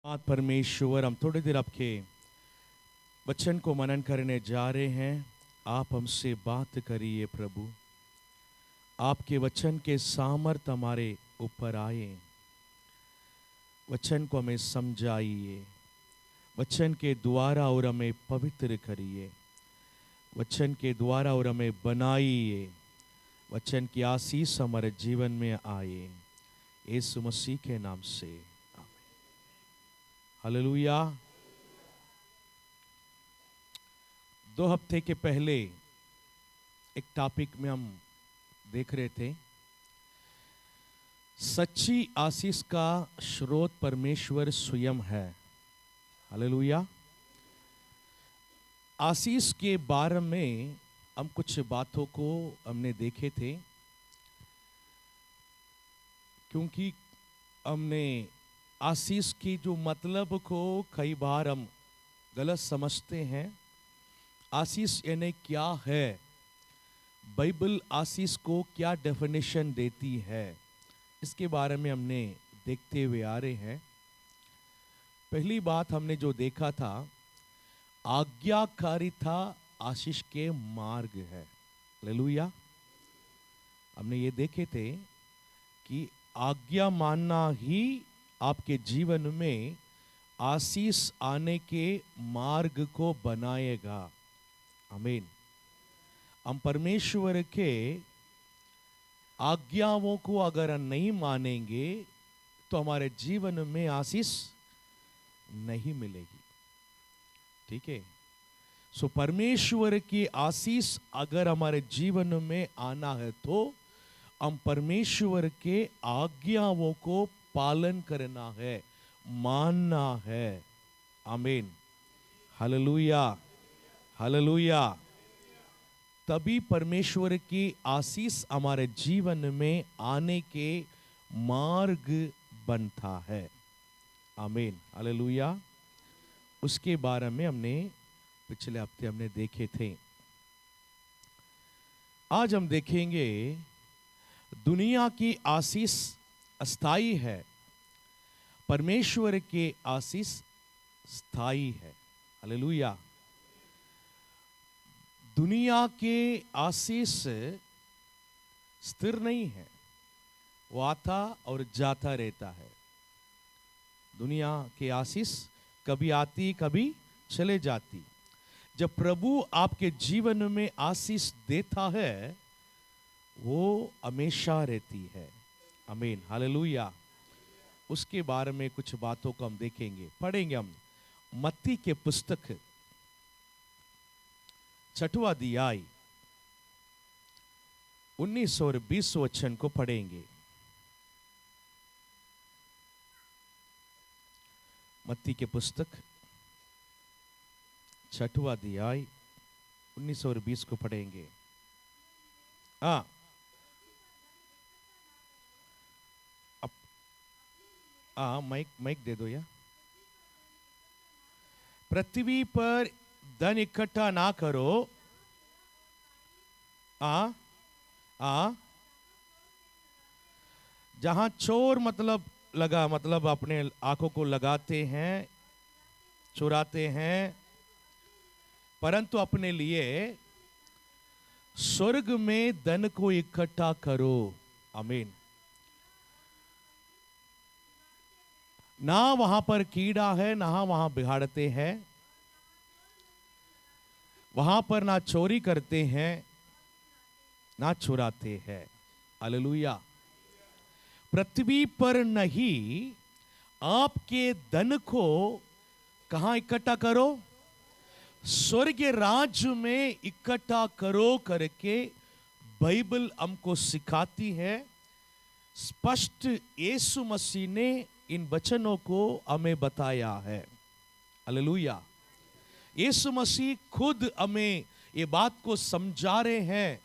आज परमेश्वर, हम थोड़ी देर आपके वचन को मनन करने जा रहे हैं। आप हमसे बात करिए प्रभु। आपके वचन के सामर्थ हमारे ऊपर आए। वचन को हमें समझाइए। वचन के द्वारा और हमें पवित्र करिए। वचन के द्वारा और हमें बनाइए। वचन की आशीष हमारे जीवन में आए, यीशु मसीह के नाम से। हालेलुया। 2 हफ्ते के पहले एक टॉपिक में हम देख रहे थे, सच्ची आशीष का स्रोत परमेश्वर स्वयं है। हालेलुया। आशीष के बारे में हम कुछ बातों को हमने देखे थे, क्योंकि हमने आशीष की जो मतलब को कई बार हम गलत समझते हैं। आशीष यानी क्या है, बाइबल आशीष को क्या डेफिनेशन देती है, इसके बारे में हमने देखते हुए आ रहे हैं। पहली बात हमने जो देखा था, आज्ञाकारिता आशीष के मार्ग है। हालेलुया। हमने ये देखे थे कि आज्ञा मानना ही आपके जीवन में आशीष आने के मार्ग को बनाएगा। आमीन। हम परमेश्वर के आज्ञाओं को अगर नहीं मानेंगे तो हमारे जीवन में आशीष नहीं मिलेगी। ठीक है। सो परमेश्वर की आशीष अगर हमारे जीवन में आना है तो हम परमेश्वर के आज्ञाओं को पालन करना है, मानना है। आमीन। हालेलुया। हालेलुया। तभी परमेश्वर की आशीष हमारे जीवन में आने के मार्ग बनता है। आमीन। हालेलुया। उसके बारे में हमने पिछले हफ्ते हमने देखे थे। आज हम देखेंगे दुनिया की आशीष अस्थाई है, परमेश्वर के आशीष स्थायी है। हालेलुया। दुनिया के आशीष स्थिर नहीं है, वो आता और जाता रहता है। दुनिया के आशीष कभी आती कभी चले जाती। जब प्रभु आपके जीवन में आशीष देता है वो हमेशा रहती है। आमीन। हालेलुया। उसके बारे में कुछ बातों को हम देखेंगे, पढ़ेंगे। हम मत्ती के पुस्तक 6वां अध्याय 19 और 20 वचन को पढ़ेंगे। मत्ती के पुस्तक 6वां अध्याय 19 और 20 को पढ़ेंगे। माइक दे दो या। पृथ्वी पर धन इकट्ठा ना करो। जहां चोर मतलब अपने आंखों को लगाते हैं, चुराते हैं, परंतु अपने लिए स्वर्ग में धन को इकट्ठा करो। आमीन। ना वहां पर कीड़ा है, ना वहां बिगाड़ते हैं, वहां पर ना चोरी करते हैं, ना चुराते हैं। हालेलुया। पृथ्वी पर नहीं, आपके धन को कहां इकट्ठा करो? स्वर्ग राज्य में इकट्ठा करो करके बाइबल हमको सिखाती है। स्पष्ट यीशु मसीह ने इन वचनों को हमें बताया है। हालेलुया। यीशु मसीह खुद हमें ये बात को समझा रहे हैं,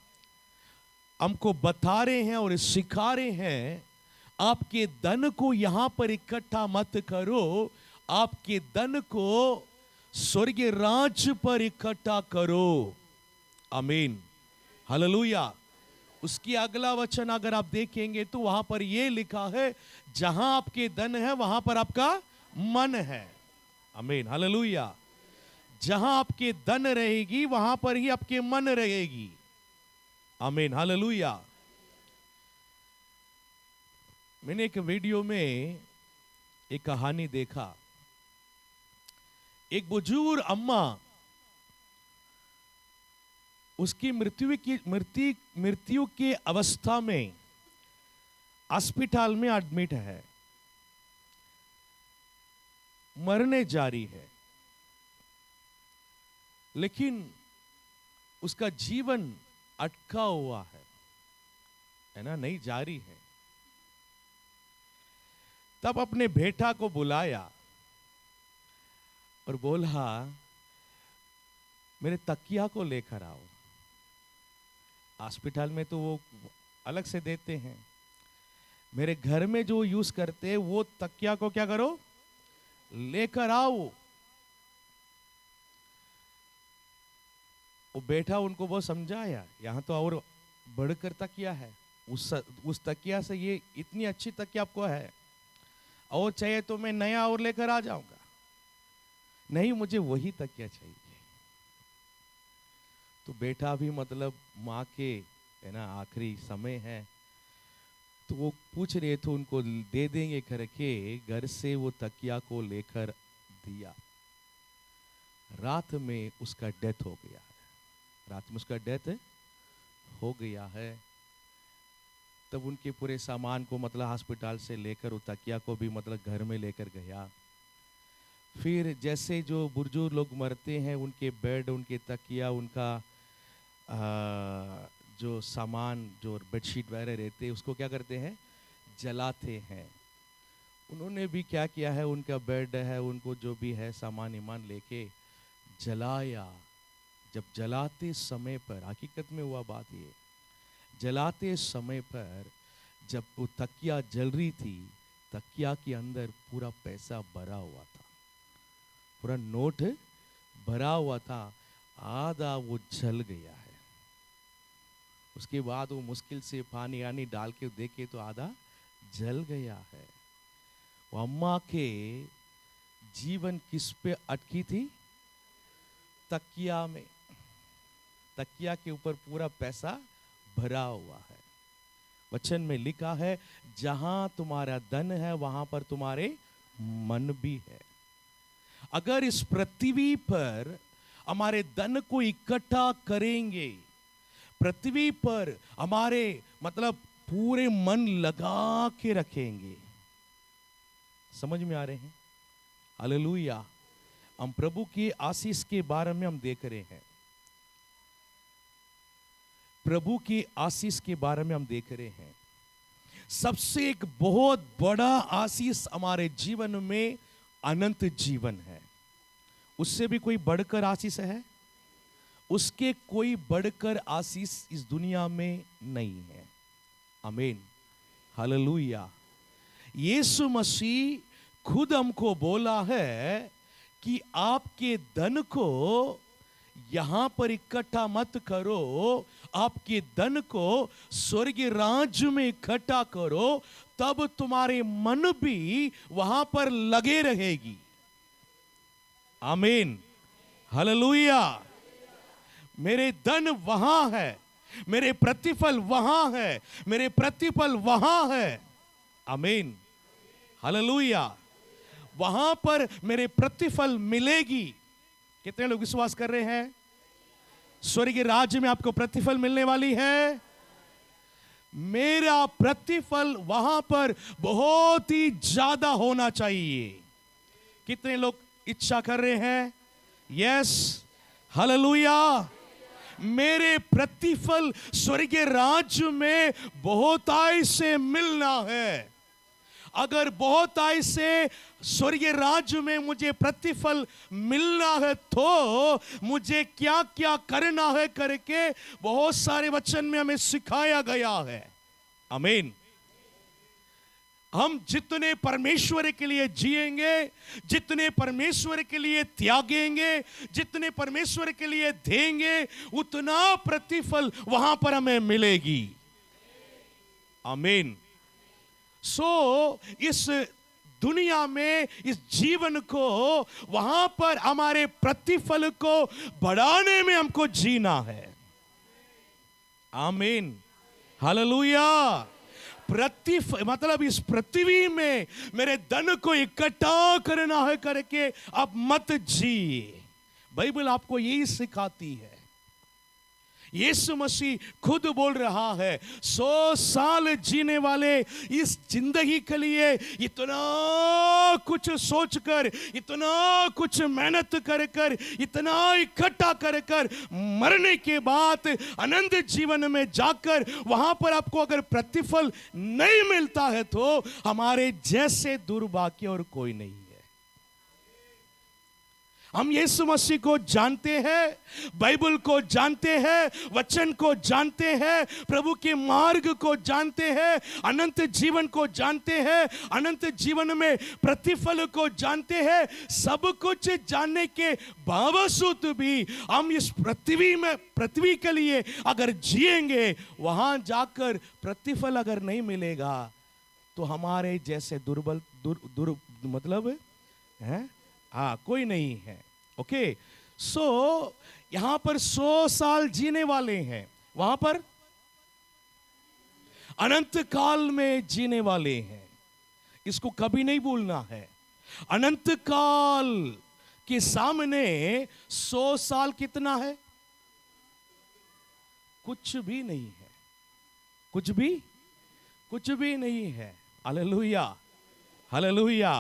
हमको बता रहे हैं और सिखा रहे हैं। आपके धन को यहां पर इकट्ठा मत करो, आपके धन को स्वर्गीय राज्य पर इकट्ठा करो। आमीन। हालेलुया। उसकी अगला वचन अगर आप देखेंगे तो वहां पर यह लिखा है, जहां आपके धन है वहां पर आपका मन है। आमीन, हालेलुया। जहां आपके धन रहेगी वहां पर ही आपके मन रहेगी। आमीन, हालेलुया। मैंने एक वीडियो में एक कहानी देखा। एक बुजुर्ग अम्मा, उसकी मृत्यु की अवस्था में अस्पताल में एडमिट है, मरने जारी है, लेकिन उसका जीवन अटका हुआ है ना, नहीं जारी है। तब अपने बेटा को बुलाया और बोला, मेरे तकिया को लेकर आओ। हॉस्पिटल में तो वो अलग से देते हैं, मेरे घर में जो यूज करते हैं वो तकिया को क्या करो, लेकर आओ। वो बेटा उनको वो समझाया, यहां तो और बढ़कर तकिया है, उस तकिया से ये इतनी अच्छी तकिया आपको है, और चाहिए तो मैं नया और लेकर आ जाऊंगा। नहीं, मुझे वही तकिया चाहिए। तो बेटा भी मतलब माँ के है ना, आखिरी समय है, तो वो पूछ रहे थे उनको दे देंगे करके, घर से वो तकिया को लेकर दिया। रात में उसका डेथ हो गया है, रात में उसका डेथ हो गया है। तब उनके पूरे सामान को मतलब हॉस्पिटल से लेकर वो तकिया को भी मतलब घर में लेकर गया। फिर जैसे जो बुजुर्ग लोग मरते हैं, उनके बेड, उनके तकिया, उनका जो सामान, जो बेडशीट वगैरह रहते हैं, उसको क्या करते हैं, जलाते हैं। उन्होंने भी क्या किया है, उनका बेड है, उनको जो भी है सामान ईमान लेके जलाया। जब जलाते समय पर, हकीकत में हुआ बात ये, जलाते समय पर जब वो तकिया जल रही थी, तकिया के अंदर पूरा पैसा भरा हुआ था, पूरा नोट भरा हुआ था, आधा वो जल गया है। उसके बाद वो मुश्किल से पानी आनी डाल के देखे तो आधा जल गया है। वो अम्मा के जीवन किस पे अटकी थी, तकिया में। तकिया के ऊपर पूरा पैसा भरा हुआ है। वचन में लिखा है, जहां तुम्हारा धन है वहां पर तुम्हारे मन भी है। अगर इस पृथ्वी पर हमारे धन को इकट्ठा करेंगे, पृथ्वी पर हमारे मतलब पूरे मन लगा के रखेंगे, समझ में आ रहे हैं, हालेलुया। हम प्रभु की आशीष के बारे में हम देख रहे हैं, प्रभु की आशीष के बारे में हम देख रहे हैं। सबसे एक बहुत बड़ा आशीष हमारे जीवन में अनंत जीवन है। उससे भी कोई बढ़कर आशीष है? उसके कोई बढ़कर आशीष इस दुनिया में नहीं है। आमीन, हालेलुया। यीशु मसीह खुद हमको बोला है कि आपके धन को यहां पर इकट्ठा मत करो, आपके धन को स्वर्गीय राज्य में इकट्ठा करो, तब तुम्हारे मन भी वहां पर लगे रहेगी। आमीन, हालेलुया। मेरे धन वहां है, मेरे प्रतिफल वहां है, मेरे प्रतिफल वहां है। आमीन, हालेलुया। वहां पर मेरे प्रतिफल मिलेगी। कितने लोग विश्वास कर रहे हैं? स्वर्गीय राज्य में आपको प्रतिफल मिलने वाली है। मेरा प्रतिफल वहां पर बहुत ही ज्यादा होना चाहिए। कितने लोग इच्छा कर रहे हैं? Yes, hallelujah. मेरे प्रतिफल स्वर्गीय राज्य में बहुताई से मिलना है। अगर बहुताई से स्वर्गीय राज्य में मुझे प्रतिफल मिलना है तो मुझे क्या क्या करना है करके बहुत सारे वचन में हमें सिखाया गया है। आमीन। हम जितने परमेश्वर के लिए जिएंगे, जितने परमेश्वर के लिए त्यागेंगे, जितने परमेश्वर के लिए देंगे, उतना प्रतिफल वहां पर हमें मिलेगी। आमीन। सो इस दुनिया में, इस जीवन को, वहां पर हमारे प्रतिफल को बढ़ाने में हमको जीना है। आमीन, हालेलुया। मतलब इस पृथ्वी में मेरे धन को इकट्ठा करना है करके आप मत जिए। बाइबल आपको यही सिखाती है। यीशु मसीह खुद बोल रहा है, 100 साल जीने वाले इस जिंदगी के लिए इतना कुछ सोचकर, इतना कुछ मेहनत कर कर, इतना इकट्ठा कर कर, मरने के बाद अनंत जीवन में जाकर वहां पर आपको अगर प्रतिफल नहीं मिलता है तो हमारे जैसे दुर्भाग्य और कोई नहीं है। हम यीशु मसीह को जानते हैं, बाइबल को जानते हैं, वचन को जानते हैं, प्रभु के मार्ग को जानते हैं, अनंत जीवन को जानते हैं, अनंत जीवन में प्रतिफल को जानते हैं। सब कुछ जानने के बावजूद भी हम इस पृथ्वी के लिए अगर जिएंगे, वहां जाकर प्रतिफल अगर नहीं मिलेगा तो हमारे जैसे दुर्बल मतलब है, हाँ, कोई नहीं है। ओके, सो यहां पर 100 साल जीने वाले हैं, वहां पर अनंत काल में जीने वाले हैं। इसको कभी नहीं भूलना है। अनंत काल के सामने 100 साल कितना है? कुछ भी नहीं है, कुछ भी नहीं है। Hallelujah, hallelujah.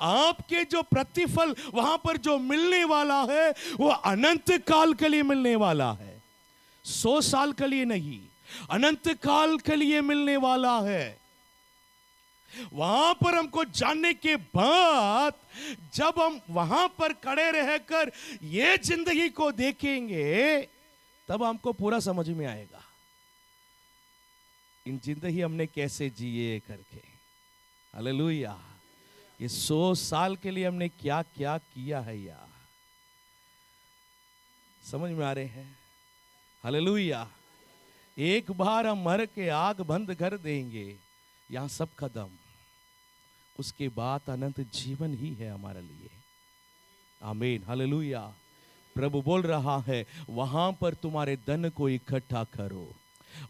आपके जो प्रतिफल वहां पर जो मिलने वाला है वो अनंत काल के लिए मिलने वाला है, 100 साल के लिए नहीं, अनंत काल के लिए मिलने वाला है। वहां पर हमको जानने के बाद जब हम वहां पर खड़े रहकर ये जिंदगी को देखेंगे तब हमको पूरा समझ में आएगा इन जिंदगी हमने कैसे जिए करके। हालेलुया। ये 100 साल के लिए हमने क्या क्या किया है यार, समझ में आ रहे हैं? हालेलुया। एक बार हम मर के आग बंद कर देंगे, यहां सब खत्म। उसके बाद अनंत जीवन ही है हमारे लिए। आमीन, हालेलुया। प्रभु बोल रहा है, वहां पर तुम्हारे धन को इकट्ठा करो,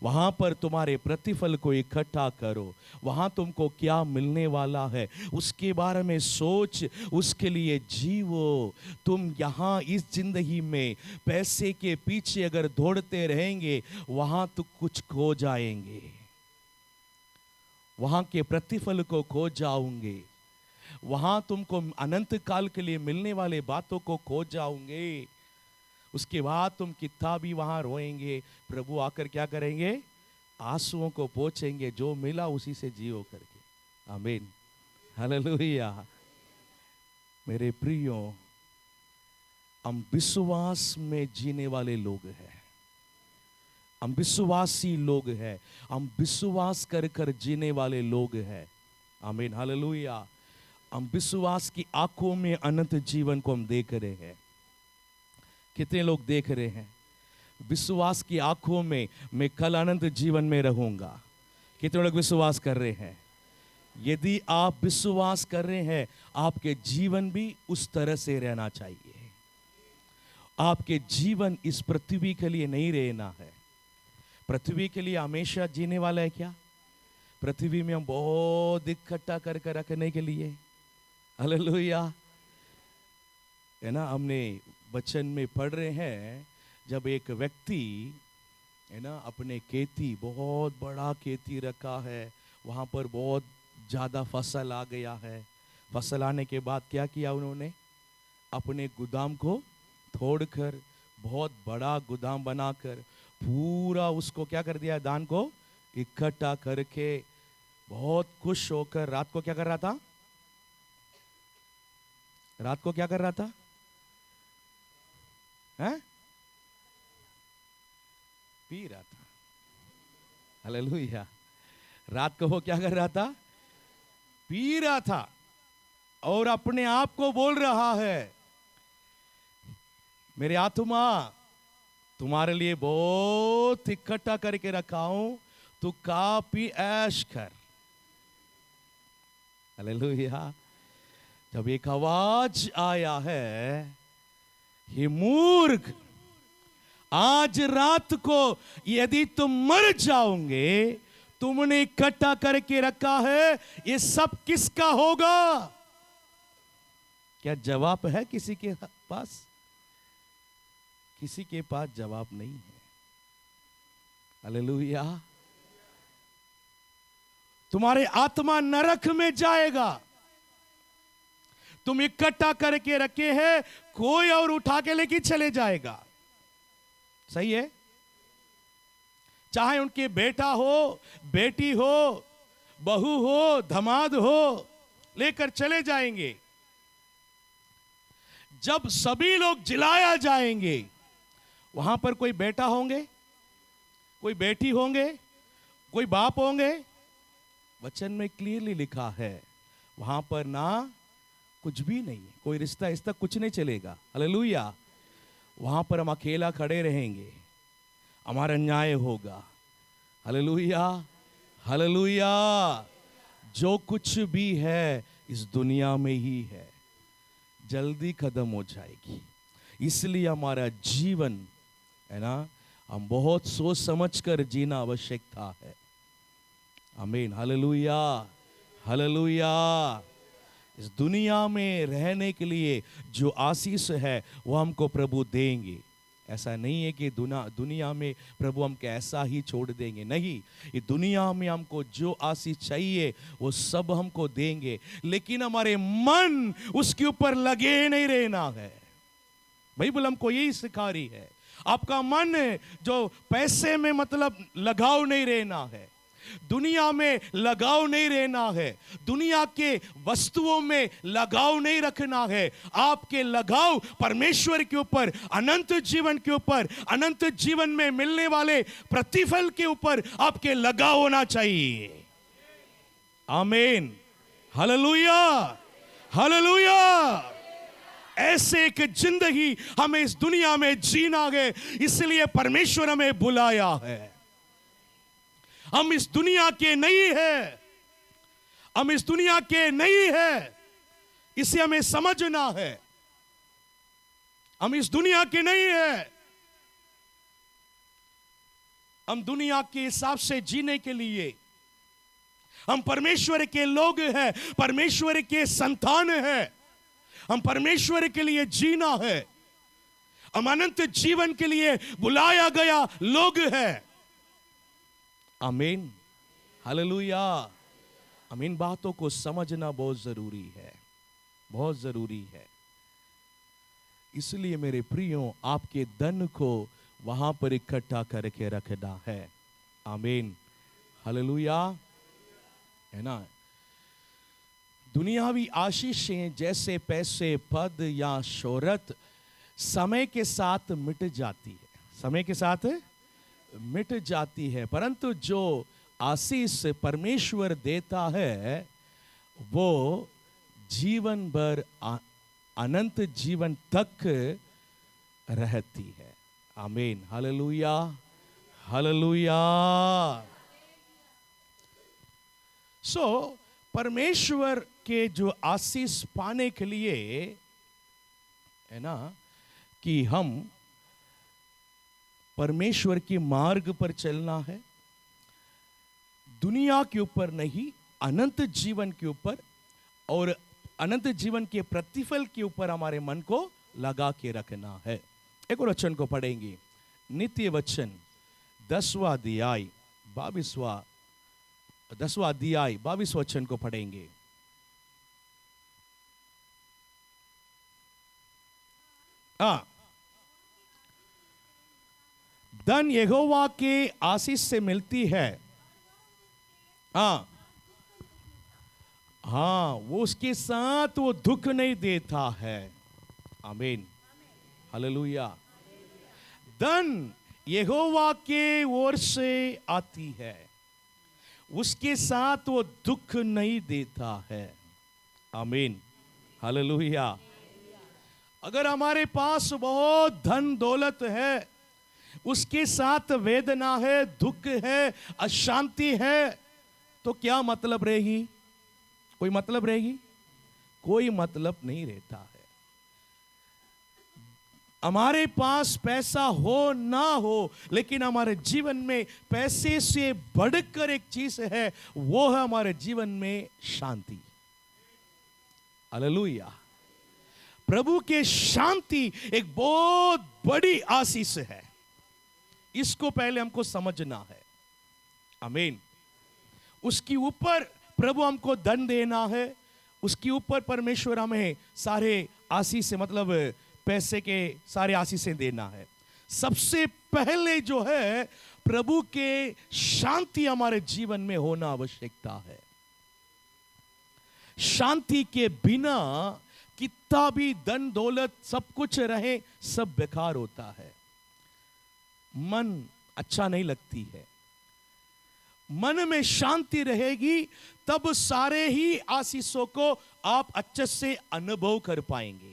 वहां पर तुम्हारे प्रतिफल को इकट्ठा करो, वहां तुमको क्या मिलने वाला है उसके बारे में सोच, उसके लिए जीवो। तुम यहां इस जिंदगी में पैसे के पीछे अगर दौड़ते रहेंगे वहां तो कुछ खो जाएंगे, वहां के प्रतिफल को खो जाओगे, वहां तुमको अनंत काल के लिए मिलने वाले बातों को खो जाओगे। उसके बाद तुम कितना भी वहां रोएंगे, प्रभु आकर क्या करेंगे? आंसुओं को पोंछेंगे, जो मिला उसी से जियो करके। आमीन, हालेलुया। मेरे प्रियो, हम विश्वास में जीने वाले लोग हैं, हम विश्वासी लोग हैं, हम विश्वास कर कर जीने वाले लोग हैं। आमीन, हालेलुया। हम विश्वास की आंखों में अनंत जीवन को हम देख रहे हैं। कितने लोग देख रहे हैं? विश्वास की आंखों में मैं कल अनंत जीवन में रहूंगा। कितने लोग विश्वास कर रहे हैं? यदि आप विश्वास कर रहे हैं, आपके जीवन भी उस तरह से रहना चाहिए। आपके जीवन इस पृथ्वी के लिए नहीं रहना है। पृथ्वी के लिए हमेशा जीने वाला है क्या? पृथ्वी में हम बहुत इकट्ठा कर कर रखने के लिए। हालेलुया, है ना? हमने वचन में पढ़ रहे हैं, जब एक व्यक्ति है ना अपने खेती, बहुत बड़ा खेती रखा है, वहां पर बहुत ज्यादा फसल आ गया है। फसल आने के बाद क्या किया उन्होंने? अपने गोदाम को तोड़कर बहुत बड़ा गोदाम बनाकर पूरा उसको क्या कर दिया? धान को इकट्ठा करके बहुत खुश होकर रात को क्या कर रहा था? रात को क्या कर रहा था? हैं? पी रहा था। हालेलुया। रात को वो क्या कर रहा था? पी रहा था और अपने आप को बोल रहा है, मेरे आत्मा तुम्हारे लिए बहुत इकट्ठा करके रखा हूं, तू खा पी ऐश कर। हालेलुया। तब एक आवाज आया है, हे मूर्ख, आज रात को यदि तुम मर जाओगे, तुमने इकट्ठा करके रखा है, ये सब किसका होगा? क्या जवाब है किसी के पास? किसी के पास जवाब नहीं है। हालेलुया। तुम्हारे आत्मा नरक में जाएगा। तुम इकट्ठा करके रखे हैं, कोई और उठा के लेके चले जाएगा। सही है? चाहे उनके बेटा हो, बेटी हो, बहू हो, धमाद हो, लेकर चले जाएंगे। जब सभी लोग जिलाया जाएंगे, वहां पर कोई बेटा होंगे, कोई बेटी होंगे, कोई बाप होंगे? वचन में क्लियरली लिखा है, वहां पर ना कुछ भी नहीं, कोई रिश्ता इस तक कुछ नहीं चलेगा। हालेलुया। वहां पर हम अकेला खड़े रहेंगे, हमारा न्याय होगा। Hallelujah, hallelujah. जो कुछ भी है इस दुनिया में ही है, जल्दी खत्म हो जाएगी। इसलिए हमारा जीवन है ना, हम बहुत सोच समझ कर जीना आवश्यकता है। आमीन, हालेलुया, हालेलुया। इस दुनिया में रहने के लिए जो आशीष है वो हमको प्रभु देंगे। ऐसा नहीं है कि दुनिया में प्रभु हमको ऐसा ही छोड़ देंगे, नहीं। ये दुनिया में हमको जो आशीष चाहिए वो सब हमको देंगे, लेकिन हमारे मन उसके ऊपर लगे नहीं रहना है। बाइबल हमको यही सिखा रही है। आपका मन जो पैसे में मतलब लगाव नहीं रहना है, दुनिया में लगाव नहीं रहना है, दुनिया के वस्तुओं में लगाव नहीं रखना है। आपके लगाव परमेश्वर के ऊपर, अनंत जीवन के ऊपर, अनंत जीवन में मिलने वाले प्रतिफल के ऊपर आपके लगाव होना चाहिए। आमीन, हालेलुया, हालेलुया। ऐसे एक जिंदगी हमें इस दुनिया में जीना है, इसलिए परमेश्वर हमें बुलाया है। हम इस दुनिया के नहीं है, हम इस दुनिया के नहीं है, इसे हमें समझना है। हम इस दुनिया के नहीं है। हम दुनिया के हिसाब से जीने के लिए, हम परमेश्वर के लोग हैं, परमेश्वर के संतान हैं। हम परमेश्वर के लिए जीना है, हम अनंत जीवन के लिए बुलाया गया लोग हैं। आमीन, हालेलुया। हम इन बातों को समझना बहुत जरूरी है, बहुत जरूरी है। इसलिए मेरे प्रियो, आपके धन को वहां पर इकट्ठा करके रखना है। आमीन, हालेलुया, है ना। दुनियावी आशीषें जैसे पैसे, पद या शोहरत समय के साथ मिट जाती है, समय के साथ मिट जाती है, परंतु जो आशीष परमेश्वर देता है वो जीवन भर, अनंत जीवन तक रहती है। आमीन, हालेलुया, हालेलुया। सो परमेश्वर के जो आशीष पाने के लिए है ना, कि हम परमेश्वर के मार्ग पर चलना है, दुनिया के ऊपर नहीं, अनंत जीवन के ऊपर, और अनंत जीवन के प्रतिफल के ऊपर हमारे मन को लगा के रखना है। एक और वचन को पढ़ेंगे, नित्य वचन 10वां अध्याय 22 वचन को पढ़ेंगे। धन यहोवा के आशीष से मिलती है। हाँ, वो उसके साथ वो दुख नहीं देता है। आमीन, हालेलुया। धन यहोवा के ओर से आती है, उसके साथ वो दुख नहीं देता है। आमीन, हालेलुया। अगर हमारे पास बहुत धन दौलत है, उसके साथ वेदना है, दुख है, अशांति है, तो क्या मतलब रहेगी? कोई मतलब रहेगी? कोई मतलब नहीं रहता है। हमारे पास पैसा हो ना हो, लेकिन हमारे जीवन में पैसे से बढ़कर एक चीज है, वो है हमारे जीवन में शांति। हालेलुया। प्रभु के शांति एक बहुत बड़ी आशीष है, इसको पहले हमको समझना है। आमीन। उसके ऊपर प्रभु हमको धन देना है, उसके ऊपर परमेश्वर हमें सारे आशीष से मतलब पैसे के सारे आशीषें देना है। सबसे पहले जो है प्रभु के शांति हमारे जीवन में होना आवश्यकता है। शांति के बिना कितना भी धन दौलत सब कुछ रहे, सब बेकार होता है। मन अच्छा नहीं लगती है। मन में शांति रहेगी तब सारे ही आशीषों को आप अच्छे से अनुभव कर पाएंगे,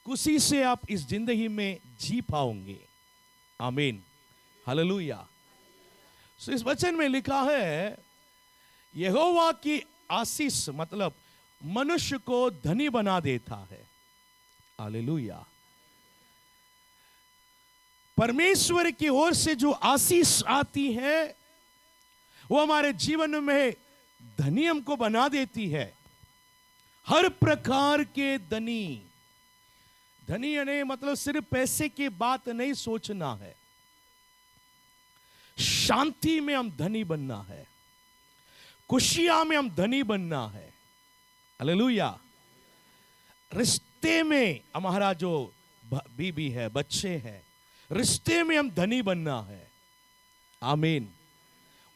खुशी से आप इस जिंदगी में जी पाओगे। आमीन। हालेलुया। सो इस वचन में लिखा है, यहोवा की आशीष मतलब मनुष्य को धनी बना देता है। हालेलुया। परमेश्वर की ओर से जो आशीष आती है वो हमारे जीवन में धनी हमको बना देती है। हर प्रकार के धनी, धनी यानी मतलब सिर्फ पैसे की बात नहीं सोचना है, शांति में हम धनी बनना है, खुशियां में हम धनी बनना है। हालेलुया। रिश्ते में हमारा जो बीबी है, बच्चे हैं, रिश्ते में हम धनी बनना है। आमीन।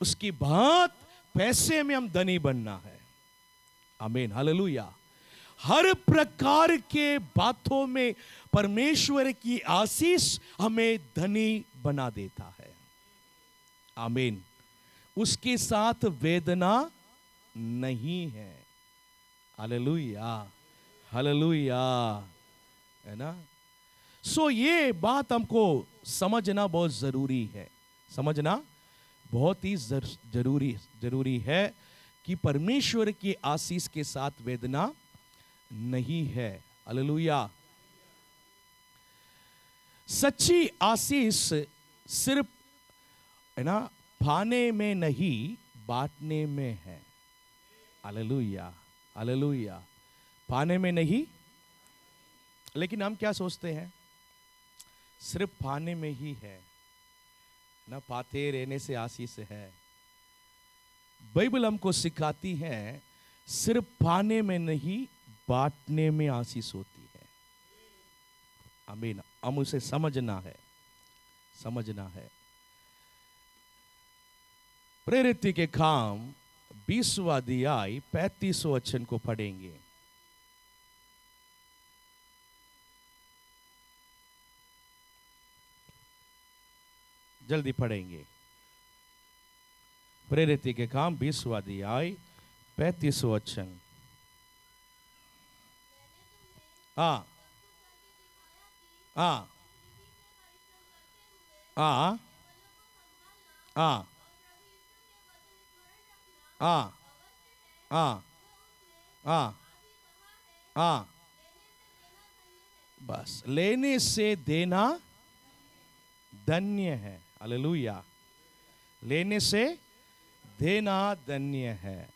उसकी बात पैसे में हम धनी बनना है। आमीन। हालेलुया। हर प्रकार के बातों में परमेश्वर की आशीष हमें धनी बना देता है। आमीन। उसके साथ वेदना नहीं है। हालेलुया। हालेलुया। है ना। सो ये बात हमको समझना बहुत जरूरी है। समझना बहुत ही जरूरी है कि परमेश्वर की आशीष के साथ वेदना नहीं है। हालेलुया। सच्ची आशीष सिर्फ है ना पाने में नहीं, बांटने में है। हालेलुया। हालेलुया। पाने में नहीं, लेकिन हम क्या सोचते हैं सिर्फ पाने में ही है ना, पाते रहने से आशीष है। बाइबल हमको सिखाती है सिर्फ पाने में नहीं, बांटने में आशीष होती है। आमीन। हम उसे समझना है, समझना है। प्रेरित के काम 20वां अध्याय 35वां वचन को पढ़ेंगे। जल्दी पढ़ेंगे। प्रेरित के काम 20वां अध्याय 35वां वचन। हाँ हाँ हाँ हाँ हाँ हाँ हाँ हाँ। बस लेने से देना धन्य है। हालेलुया। लेने से देना धन्य है।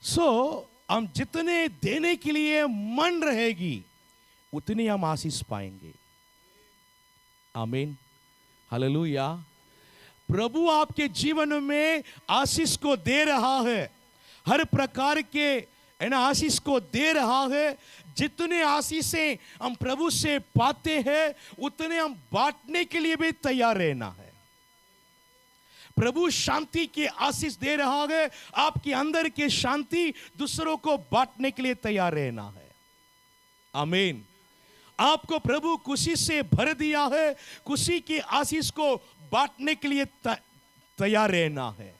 सो हम जितने देने के लिए मन रहेगी उतनी हम आशीष पाएंगे। आमीन। हालेलुया। प्रभु आपके जीवन में आशीष को दे रहा है, हर प्रकार के है ना आशीष को दे रहा है। जितने आशीषें हम प्रभु से पाते हैं उतने हम बांटने के लिए भी तैयार रहना है। प्रभु शांति की आशीष दे रहा है, आपके अंदर की शांति दूसरों को बांटने के लिए तैयार रहना है। आमीन। आपको प्रभु खुशी से भर दिया है, खुशी की आशीष को बांटने के लिए तैयार रहना है।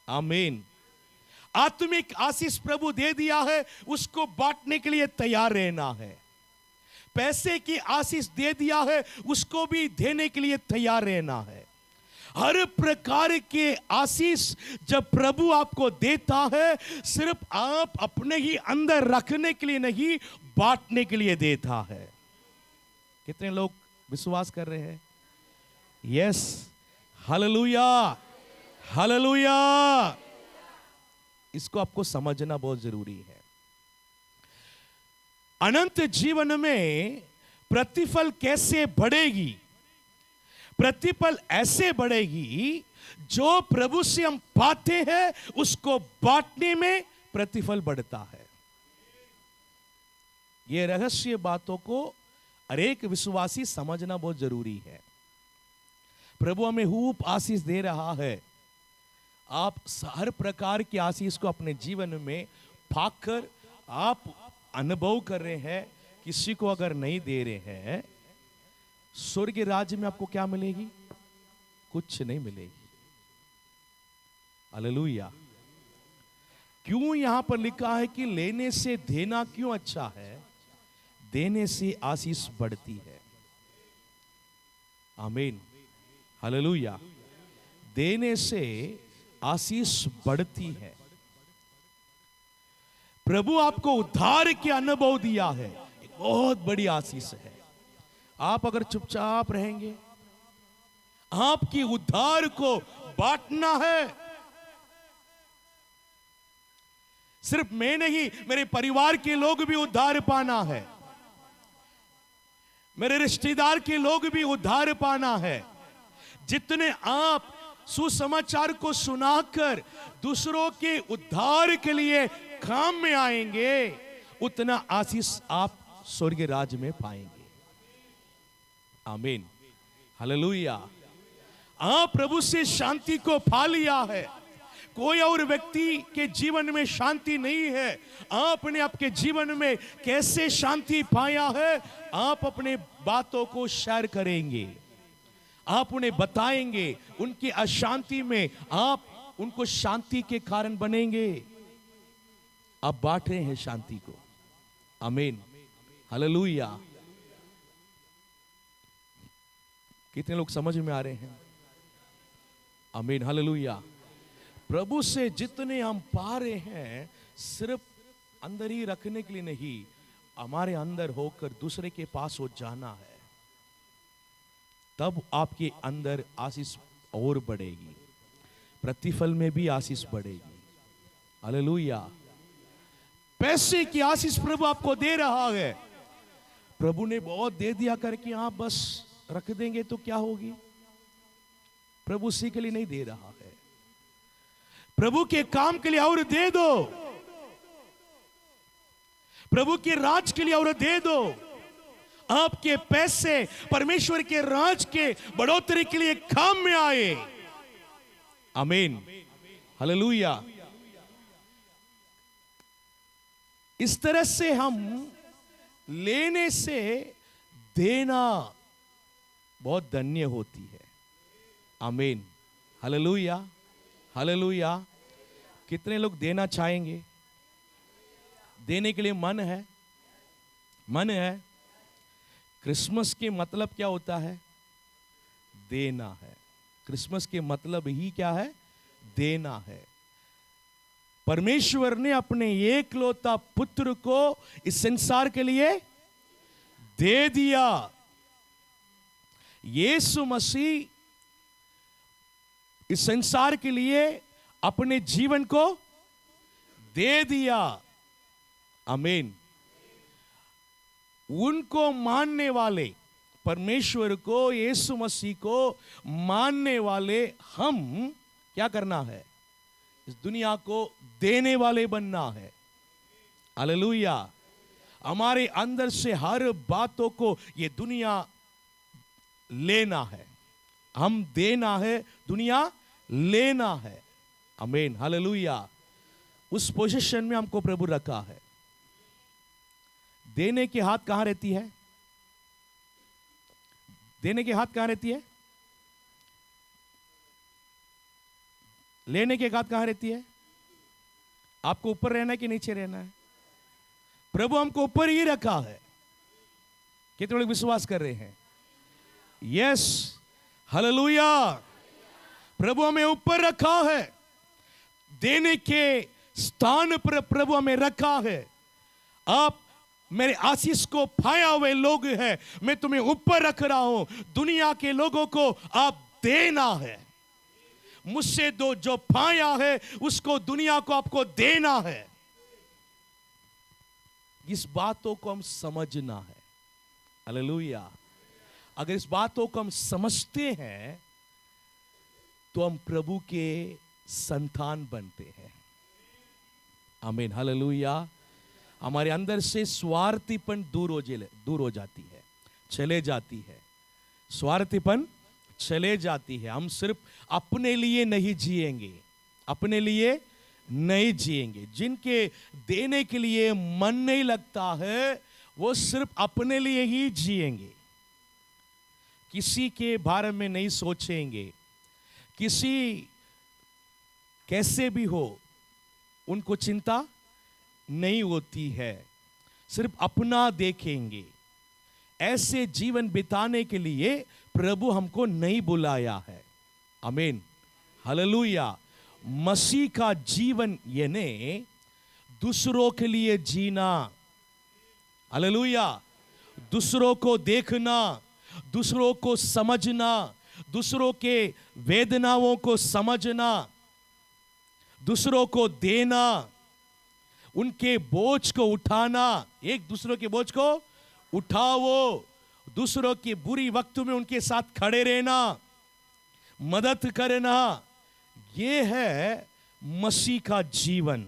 आमीन। आत्मिक आशीष प्रभु दे दिया है, उसको बांटने के लिए तैयार रहना है। पैसे की आशीष दे दिया है, उसको भी देने के लिए तैयार रहना है। हर प्रकार के आशीष जब प्रभु आपको देता है, सिर्फ आप अपने ही अंदर रखने के लिए नहीं, बांटने के लिए देता है। कितने लोग विश्वास कर रहे हैं? Yes, hallelujah, hallelujah. इसको आपको समझना बहुत जरूरी है। अनंत जीवन में प्रतिफल कैसे बढ़ेगी? प्रतिफल ऐसे बढ़ेगी, जो प्रभु से हम पाते हैं उसको बांटने में प्रतिफल बढ़ता है। ये रहस्य बातों को हर एक विश्वासी समझना बहुत जरूरी है। प्रभु हमें खूब आशीष दे रहा है। आप हर प्रकार की आशीष को अपने जीवन में पाकर आप अनुभव कर रहे हैं। किसी को अगर नहीं दे रहे हैं, स्वर्ग राज्य में आपको क्या मिलेगी? कुछ नहीं मिलेगी। हालेलुया। क्यों यहां पर लिखा है कि लेने से देना क्यों अच्छा है? देने से आशीष बढ़ती है। आमीन, हालेलुया। देने से आशीष बढ़ती है। प्रभु आपको उद्धार के अनुभव दिया है, एक बहुत बड़ी आशीष है। आप अगर चुपचाप रहेंगे, आपकी उद्धार को बांटना है। सिर्फ मैं नहीं, मेरे परिवार के लोग भी उद्धार पाना है, मेरे रिश्तेदार के लोग भी उद्धार पाना है। जितने आप सुसमाचार को सुनाकर दूसरों के उद्धार के लिए काम में आएंगे, उतना आशीष आप स्वर्ग राज्य में पाएंगे। आमीन, हालेलुया। आप प्रभु से शांति को पा लिया है। कोई और व्यक्ति के जीवन में शांति नहीं है। आपने आपके जीवन में कैसे शांति पाया है, आप अपने बातों को शेयर करेंगे, आप उन्हें बताएंगे। उनकी अशांति में आप उनको शांति के कारण बनेंगे। आप बांट रहे हैं शांति को। आमीन, हालेलुया। कितने लोग समझ में आ रहे हैं? आमीन, हालेलुया। प्रभु से जितने हम पा रहे हैं, सिर्फ अंदर ही रखने के लिए नहीं, हमारे अंदर होकर दूसरे के पास हो जाना है। तब आपके अंदर आशीष और बढ़ेगी, प्रतिफल में भी आशीष बढ़ेगी। हालेलुया। पैसे की आशीष प्रभु आपको दे रहा है। प्रभु ने बहुत दे दिया करके आप बस रख देंगे तो क्या होगी? प्रभु उसी के लिए नहीं दे रहा है। प्रभु के काम के लिए और दे दो, प्रभु के राज के लिए और दे दो। आपके पैसे परमेश्वर के राज के बढ़ोतरी के लिए काम में आए। आमीन, हालेलुया। इस तरह से हम लेने से देना बहुत धन्य होती है। आमीन, हालेलुया, हालेलुया। कितने लोग देना चाहेंगे? देने के लिए मन है, मन है। क्रिसमस के मतलब क्या होता है? देना है। क्रिसमस के मतलब ही क्या है? देना है। परमेश्वर ने अपने एकलौता पुत्र को इस संसार के लिए दे दिया। यीशु मसीह इस संसार के लिए अपने जीवन को दे दिया। आमीन। उनको मानने वाले, परमेश्वर को, यीशु मसीह को मानने वाले हम क्या करना है? इस दुनिया को देने वाले बनना है। हालेलुया। हमारे अंदर से हर बातों को ये दुनिया लेना है, हम देना है, दुनिया लेना है। आमीन, हालेलुया। उस पोजीशन में हमको प्रभु रखा है। देने की हाथ कहां रहती है? देने की हाथ कहां रहती है? लेने की हाथ कहां रहती है? आपको ऊपर रहना है कि नीचे रहना है? प्रभु हमको ऊपर ही रखा है। कितने लोग विश्वास कर रहे हैं? Yes, hallelujah. प्रभु हमें ऊपर रखा है, देने के स्थान पर प्रभु हमें रखा है। आप मेरे आशीष को पाया हुए लोग हैं, मैं तुम्हें ऊपर रख रहा हूं। दुनिया के लोगों को आप देना है। मुझसे दो, जो पाया है उसको दुनिया को आपको देना है। इस बातों को हम समझना है। हालेलुया। अगर इस बातों को हम समझते हैं तो हम प्रभु के संतान बनते हैं। आमीन, हालेलुया। हमारे अंदर से स्वार्थीपन दूर हो जाती है, चले जाती है। स्वार्थीपन चले जाती है। हम सिर्फ अपने लिए नहीं जिएंगे, अपने लिए नहीं जिएंगे। जिनके देने के लिए मन नहीं लगता है वो सिर्फ अपने लिए ही जिएंगे, किसी के बारे में नहीं सोचेंगे। किसी कैसे भी हो उनको चिंता नहीं होती है, सिर्फ अपना देखेंगे। ऐसे जीवन बिताने के लिए प्रभु हमको नहीं बुलाया है। आमीन, हालेलुया। मसीह का जीवन यानी दूसरों के लिए जीना। हालेलुया। दूसरों को देखना, दूसरों को समझना, दूसरों के वेदनाओं को समझना, दूसरों को देना, उनके बोझ को उठाना। एक दूसरों के बोझ को उठाओ, दूसरों के बुरी वक्त में उनके साथ खड़े रहना, मदद करना, ये है मसीह का जीवन।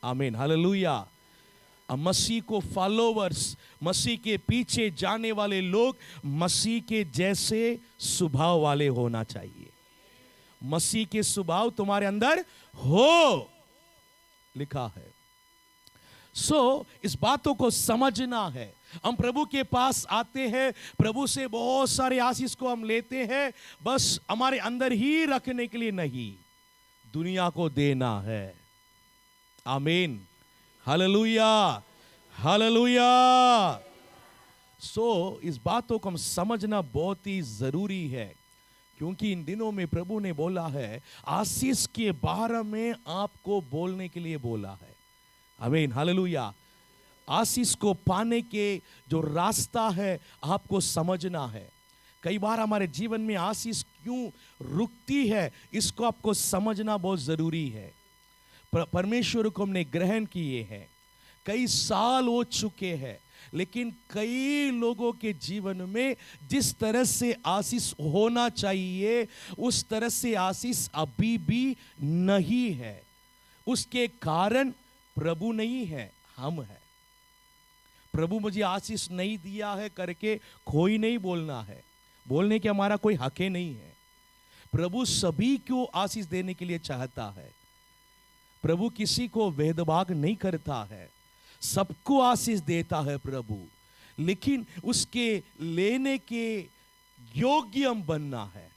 आमीन, हालेलुया। मसीह को फॉलोवर्स, मसीह के पीछे जाने वाले लोग मसीह के जैसे स्वभाव वाले होना चाहिए। मसीह के स्वभाव तुम्हारे अंदर हो, लिखा है। इस बातों को समझना है। हम प्रभु के पास आते हैं, प्रभु से बहुत सारे आशीष को हम लेते हैं, बस हमारे अंदर ही रखने के लिए नहीं, दुनिया को देना है। आमीन, हालेलुया, हालेलुया। इस बातों को हम समझना बहुत ही जरूरी है, क्योंकि इन दिनों में प्रभु ने बोला है आशीष के बारे में आपको बोलने के लिए बोला है। आमीन, हालेलुया। आशीष को पाने के जो रास्ता है आपको समझना है। कई बार हमारे जीवन में आशीष क्यों रुकती है, इसको आपको समझना बहुत जरूरी है। परमेश्वर को हमने ग्रहण किए हैं, कई साल हो चुके हैं, लेकिन कई लोगों के जीवन में जिस तरह से आशीष होना चाहिए उस तरह से आशीष अभी भी नहीं है। उसके कारण प्रभु नहीं है, हम हैं। प्रभु मुझे आशीष नहीं दिया है करके कोई नहीं बोलना है, बोलने के हमारा कोई हक नहीं है। प्रभु सभी को आशीष देने के लिए चाहता है। प्रभु किसी को भेदभाव नहीं करता है, सबको आशीष देता है प्रभु। लेकिन उसके लेने के योग्य हम बनना है।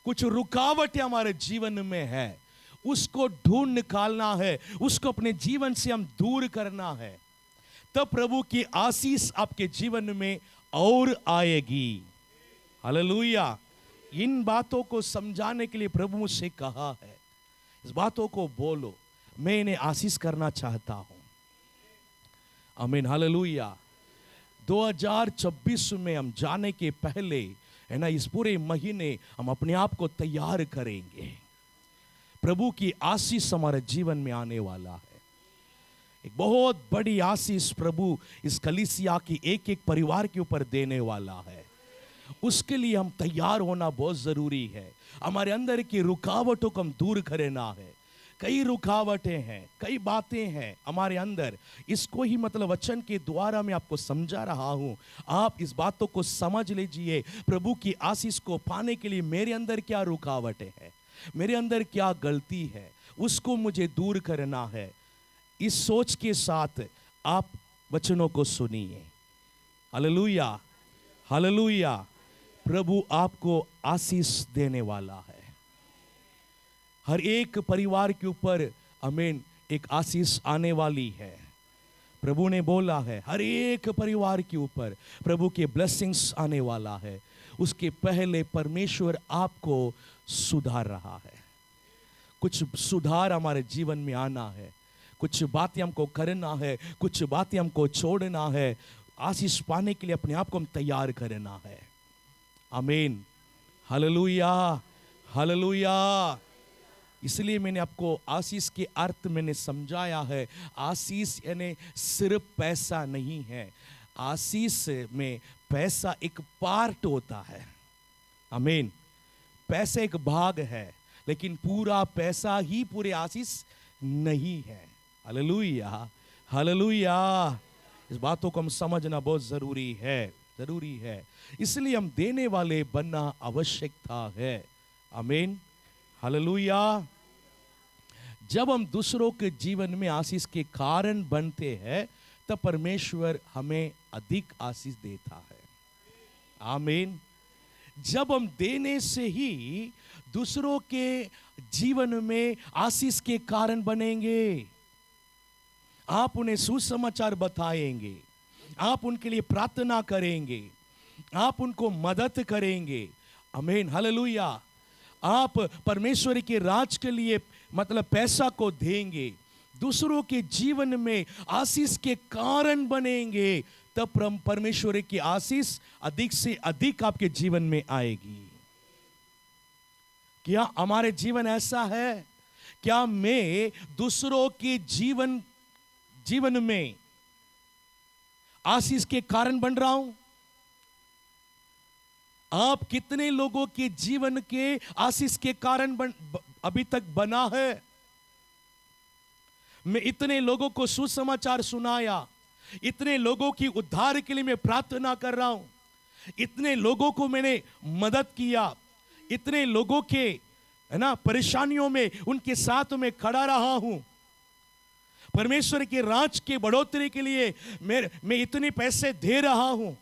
कुछ रुकावटें हमारे जीवन में है, उसको ढूंढ निकालना है, उसको अपने जीवन से हम दूर करना है, तब प्रभु की आशीष आपके जीवन में और आएगी। हालेलुया। इन बातों को समझाने के लिए प्रभु मुझसे कहा है, इस बातों को बोलो, मैं इन्हें आशीष करना चाहता हूं। आमीन, हालेलुया। 2024 में हम जाने के पहले है ना, इस पूरे महीने हम अपने आप को तैयार करेंगे। प्रभु की आशीष हमारे जीवन में आने वाला है। एक बहुत बड़ी आशीष प्रभु इस कलीसिया की एक एक परिवार के ऊपर देने वाला है। उसके लिए हम तैयार होना बहुत जरूरी है। हमारे अंदर की रुकावटों को हम दूर करना है। कई रुकावटें हैं, कई बातें हैं हमारे अंदर, इसको ही मतलब वचन के द्वारा मैं आपको समझा रहा हूं। आप इस बातों को समझ लीजिए। प्रभु की आशीष को पाने के लिए मेरे अंदर क्या रुकावटें हैं, मेरे अंदर क्या गलती है, उसको मुझे दूर करना है। इस सोच के साथ आप वचनों को सुनिए। Hallelujah, hallelujah. प्रभु आपको आशीष देने वाला है। हर एक परिवार के ऊपर आमीन एक आशीष आने वाली है। प्रभु ने बोला है हर एक परिवार के ऊपर प्रभु के ब्लेसिंग्स आने वाला है। उसके पहले परमेश्वर आपको सुधार रहा है। कुछ सुधार हमारे जीवन में आना है, कुछ बातें हमको करना है, कुछ बातें हमको छोड़ना है। आशीष पाने के लिए अपने आप को हम तैयार करना है। आमीन, हालेलुया, हालेलुया। इसलिए मैंने आपको आशीष के अर्थ मैंने समझाया है। आशीष यानी सिर्फ पैसा नहीं है। आशीष में पैसा एक पार्ट होता है। आमीन। पैसा एक भाग है, लेकिन पूरा पैसा ही पूरे आशीष नहीं है। Hallelujah, hallelujah. इस बातों को हम समझना बहुत जरूरी है, जरूरी है। इसलिए हम देने वाले बनना आवश्यकता है। आमीन, हालेलुया। जब हम दूसरों के जीवन में आशीष के कारण बनते हैं, तब परमेश्वर हमें अधिक आशीष देता है। आमीन। जब हम देने से ही दूसरों के जीवन में आशीष के कारण बनेंगे। आप उन्हें सुसमाचार बताएंगे, आप उनके लिए प्रार्थना करेंगे, आप उनको मदद करेंगे। आमीन, हालेलुया। आप परमेश्वर के राज के लिए मतलब पैसा को देंगे, दूसरों के जीवन में आशीष के कारण बनेंगे, तब परमेश्वर की आशीष अधिक से अधिक आपके जीवन में आएगी। क्या हमारे जीवन ऐसा है? क्या मैं दूसरों के जीवन में आशीष के कारण बन रहा हूं? आप कितने लोगों के जीवन के आशीष के कारण अभी तक बना है? मैं इतने लोगों को सुसमाचार सुनाया, इतने लोगों की उद्धार के लिए मैं प्रार्थना कर रहा हूं, इतने लोगों को मैंने मदद किया, इतने लोगों के है ना परेशानियों में उनके साथ में खड़ा रहा हूं। परमेश्वर के राज के बढ़ोतरी के लिए मैं इतने पैसे दे रहा हूं।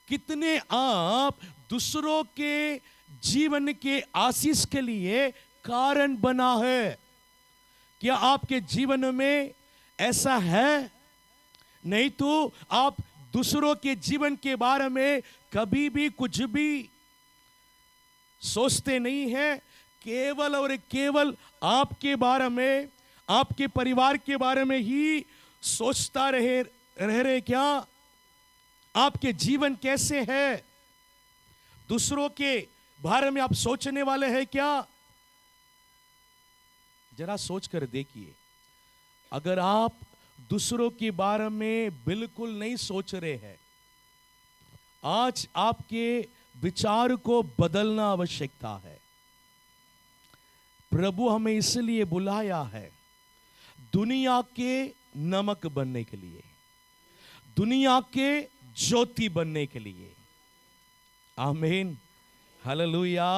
कितने आप दूसरों के जीवन के आशीष के लिए कारण बना है? क्या आपके जीवन में ऐसा है? नहीं तो आप दूसरों के जीवन के बारे में कभी भी कुछ भी सोचते नहीं है। केवल और केवल आपके बारे में, आपके परिवार के बारे में ही सोचता रहे क्या? आपके जीवन कैसे है? दूसरों के बारे में आप सोचने वाले हैं क्या? जरा सोच कर देखिए। अगर आप दूसरों के बारे में बिल्कुल नहीं सोच रहे हैं, आज आपके विचार को बदलना आवश्यकता है। प्रभु हमें इसलिए बुलाया है दुनिया के नमक बनने के लिए, दुनिया के ज्योति बनने के लिए। आमीन, हालेलुया।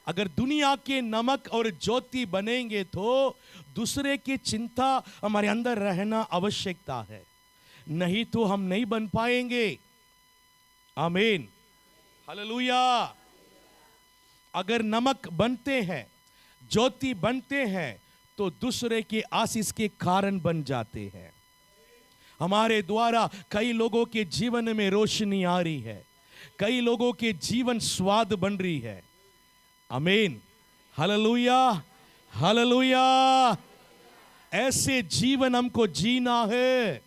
अगर दुनिया के नमक और ज्योति बनेंगे तो दूसरे की चिंता हमारे अंदर रहना आवश्यकता है, नहीं तो हम नहीं बन पाएंगे। आमीन, हालेलुया। अगर नमक बनते हैं, ज्योति बनते हैं, तो दूसरे के आशीष के कारण बन जाते हैं। हमारे द्वारा कई लोगों के जीवन में रोशनी आ रही है, कई लोगों के जीवन स्वाद बन रही है। आमीन, हालेलुया, हालेलुया। ऐसे जीवन हमको जीना है,